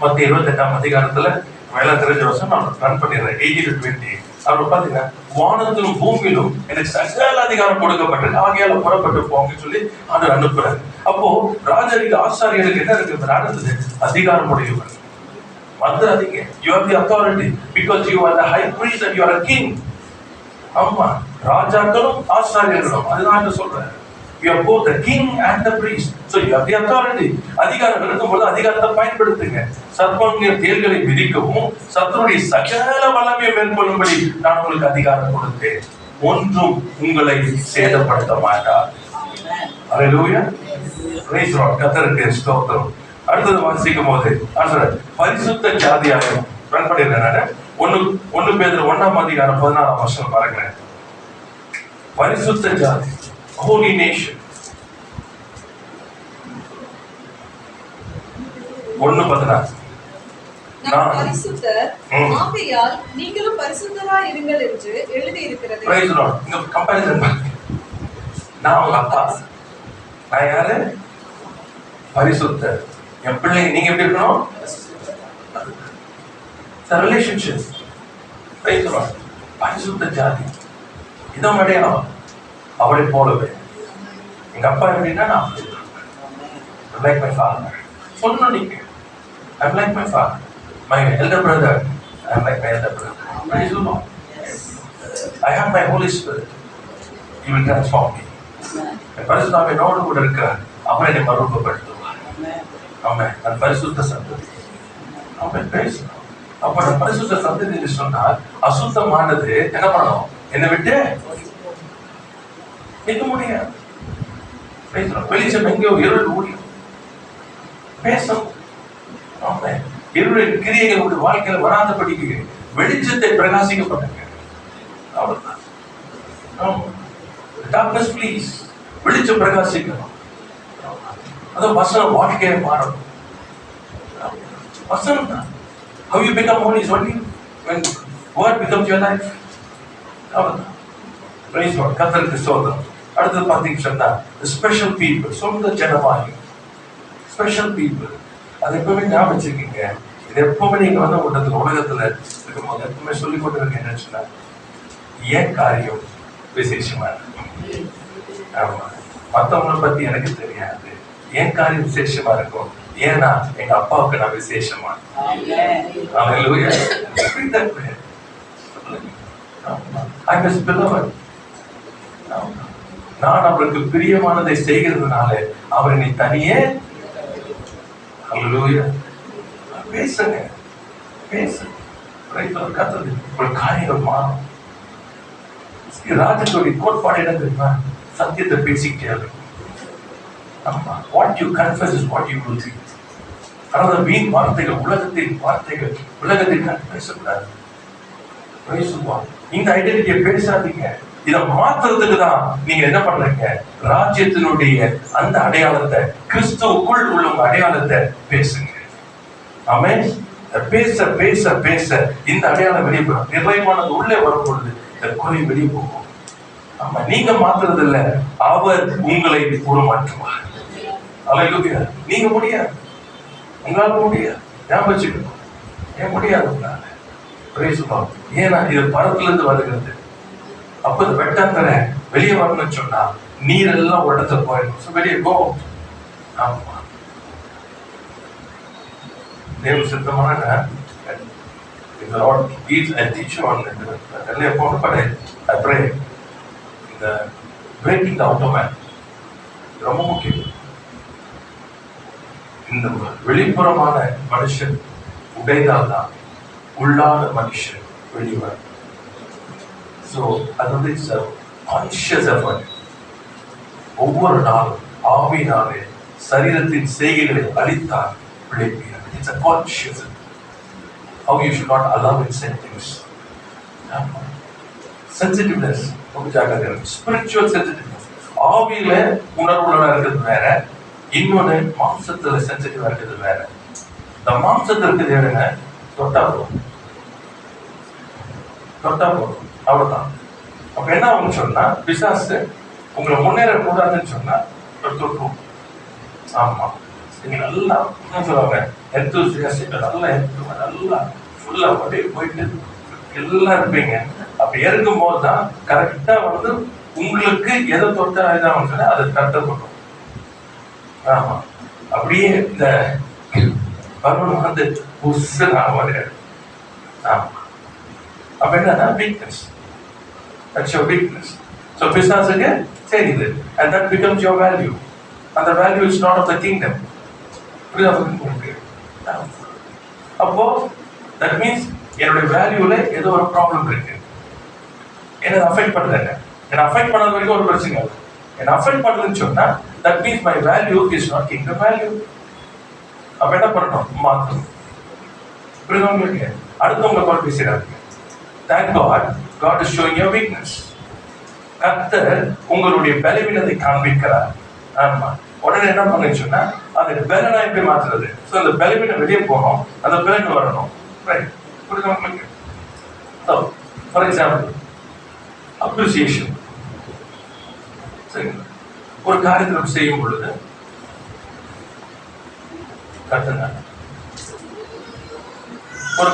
மத்திய 28ஆம் அதிகாரத்துல வேலை தெரிஞ்ச வருஷம் நான் ரன் பண்ணிடுறேன் 18 to 20. அவர் பாத்தீங்கன்னா வானத்திலும் பூமியிலும் எனக்கு சகல அதிகாரம் கொடுக்கப்பட்டது, ஆகையால புறப்பட்டு போங்க சொல்லி அவர் அனுப்புறாரு. அப்போ ராஜரிக ஆசாரியர்களுக்கு என்ன இருக்கு? அடுத்தது அதிகாரம் உடையவர். வந்துடாதீங்க. You have the authority because you are the high priest and you are a king. ஆமா, ராஜாக்களும் ஆசாரியர்களும், அதுதான் சொல்றேன். You are both the king and the priest. So you have the authority. அதிகாரம் இருக்கும்போது அதிகாரத்தை பயன்படுத்துங்க. சர்ப்பங்களின் தேள்களை மிதிக்கவும் சத்துருடைய சகல வல்லமையை மேற்கொள்ளும்படி நான் உங்களுக்கு அதிகாரம் கொடுத்தேன், ஒன்றும் உங்களை சேதப்படுத்த மாட்டார். அல்லேலூயா. Praise the Lord. கர்த்தருக்கு ஸ்தோத்திரம். அடுத்தது வாசிக்கும் போது பரிசுத்த ஜாதியாகும் ரன் பண்ணிடுறேன். 1 பேதுரு 1ஆம் அதிகாரம் 14ஆம் வசனம் பாருங்க. பரிசுத்த ஜாதி, holy nation. 1:14. நான் பரிசுத்தர், ஆகையால் நீங்களும் பரிசுத்தராய் இருங்கள் என்று எழுதி இருக்கிறது. Price the Lord. இந்த கம்பேரிசன் பாருங்க. நான் உங்க அப்பா, நான் யாரு? பரிசுத்தர். என் பிள்ளை நீங்க எப்படி இருக்கணும்? ரிலேஷன்ஷிப். Price the Lord. பரிசுத்த ஜாதி, இதான் அடையாளம். அவளை போலவே எங்க அப்பா எப்படின்னா நான் லைக் மை ஃபாதர் சொல்லணும். நீங்க I'm like my father, my elder brother, I'm like my elder brother. Praise the Lord. I have my Holy Spirit. He will transform me. என் பரிசுத்தாவி என்னோடு கூட இருக்கிறார், அவர் என்னை மறுரூபப்படுத்துவார். ஆமென். நான் பரிசுத்த சந்ததி. ஆமென். Praise the Lord. அப்ப நான் பரிசுத்த சந்ததி என்று சொன்னால் அசுத்தமானது என்ன பண்ணணும்? என்னை விட்டு நிற்க முடியாது. வெளிச்சம் எங்கேயோ இருள் ஓடியும் பேசும். இருளின் கிரியைகள் உடைய வாழ்க்கையில வராதபடிக்கு வெளிச்சத்தை பிரகாசிக்க பண்ணுங்க. அவ்வளவுதான். டார்க்னஸ் ப்ளீஸ், வெளிச்சம் பிரகாசிக்கணும். அதான் வசனம் வாழ்க்கையை மாறணும். வசனம் தான். How you become holy is only when God becomes your life. அவ்வளவுதான். Praise God. கர்த்தருக்கு ஸ்தோத்திரம். அடுத்து பார்த்தீங்கன்னு சொன்னா ஸ்பெஷல் பீப்புள், சொந்த ஜனமாகி ஸ்பெஷல் பீப்புள். அது எப்பவுமே ஞாபகம் வச்சுக்கீங்க. இது எப்பவுமே நீங்க வந்து உலகத்துல இருக்கும்போது எப்பவுமே சொல்லிக் கொண்டு இருக்க என்னன்னு சொன்னா ஏன் காரியம் விசேஷமா இருக்கும். ஆமா, மற்றவங்களை பத்தி எனக்கு தெரியாது, ஏன் காரியம் விசேஷமா இருக்கும். ஏன்னா எங்க அப்பாவுக்கு நான் விசேஷமா. நான் அவருக்கு பிரியமானதை செய்கிறதுனால அவர் நீ தனியே. அல்லேலூயா. பேசுங்க, பேசுங்க. ஒரு காரியங்கள் மாறும். ராஜனுடைய கோட்பாடு என்ன தெரியுமா? சத்தியத்தை பேசிக்கிட்டே இருக்கும். ஆமா, what you confuse is what you will think. அதாவது வீண் வார்த்தைகள், உலகத்தின் வார்த்தைகள், உலகத்தின் பேசக்கூடாது. இந்த ஐடென்டிட்டியை பேசாதீங்க. இதை மாத்துறதுக்கு தான் நீங்க என்ன பண்றீங்க? ராஜ்யத்தினுடைய அந்த அடையாளத்தை, கிறிஸ்துவுக்குள் உள்ள உங்க அடையாளத்தை பேசுங்க. ஆமென். பேச பேச பேச இந்த அடையாளம் வெளியே போகும். நிறைவானது உள்ளே வரும்பொழுது இந்த குறை வெளியே போகும். ஆமா, நீங்க மாத்துறது இல்ல, அவர் உங்களை உருமாற்றுவார். அல்லேலூயா. நீங்க முடியாது, உங்களால முடியாது. ஞாபகம் வச்சுக்கணும், ஏன் முடியாது உங்களால? ஏன்னா இது பரத்துல இருந்து வருகிறது. அப்ப இந்த வெட்டாந்தரை வெளியே வரணும்னு சொன்னா நீரெல்லாம் ஒரு இடத்துல போயிடும். வெளியே போகும். ஆமா, தேவ சித்தமான இந்த Lord gives and teach you on the upon but I pray the breaking the outer man ரொம்ப முக்கியம். இந்த வெளிப்புறமான மனுஷன் உடைந்தால்தான் உள்ளான மனுஷன் வெளிவர். ஸோ அது வந்து இட்ஸ் கான்ஷியஸ் எஃபர்ட். ஒவ்வொரு நாளும் ஆவியினாலே சரீரத்தின் செய்கைகளை அழித்தால் பிழைப்பீர்கள். It's a conscious how you should not allow incentives. Sensitiveness ரொம்ப ஜாக்கிரதையா. ஸ்பிரிச்சுவல் சென்சிட்டிவ்னஸ், ஆவியில உணர்வுள்ளவா இருக்கிறது வேற, இன்னொன்னு மாம்சத்துல சென்சிட்டிவா இருக்கிறது வேற. இந்த மாம்சத்துல இருக்கிறது எதுங்க? தொட்டா போதும் அவ்வளவுதான். அப்ப என்ன ஆகும்னு சொன்னா, பிசாசு உங்களை முன்னேற கூடாதுன்னு சொன்னா தொற்றும். ஆமா, நீங்க நல்லா சொல்லுவாங்க எந்தூசியாஸ்டிக், நல்லா ஃபுல்லா அப்படியே போயிட்டு எல்லாம் இருப்பீங்க. அப்படி இருக்கும்போது தான் கரெக்டா வந்து உங்களுக்கு எதை தொட்டா இதாகும் சொன்னா அதை தட்டப்படும். ஆமா, அப்படியே இந்த பருவம் வந்து வருது. ஆமா, அப்ப என்னன்னா weakness. That's your weakness. So பிசாசுக்கு தெரியுது, and that becomes your value. And the value is not of the kingdom. அப்போ that means என்னுடைய வேல்யூல ஏதோ ஒரு ப்ராப்ளம் இருக்கு, என்ன அஃபெக்ட் பண்ணுறேன். என்ன அஃபெக்ட் பண்ணாத வரைக்கும் ஒரு பிரச்சனை இல்லை. என்ன அஃபெக்ட் பண்ணுதுன்னு சொன்னா that means my value is not kingdom value. அப்ப என்ன பண்ணணும்? மாற்றணும். புரியுதா உங்களுக்கு? அடுத்தவங்க போல் பேசுறாங்க. Thank God, God is showing your weakness. கர்த்தர் உங்களுடைய பலவீனத்தை காண்பிக்கிறார். ஆமா, உடனே என்ன பண்ணுன்னு சொன்னா அதை பலனா எப்படி மாற்றுறது? ஸோ அந்த பலவீனம் வெளியே போகணும், அந்த பலன் வரணும். ரைட், புரியுதா உங்களுக்கு? So for example appreciation. சரிங்களா? ஒரு காரியத்தை நம்ம செய்யும் பொழுது கர்த்தர்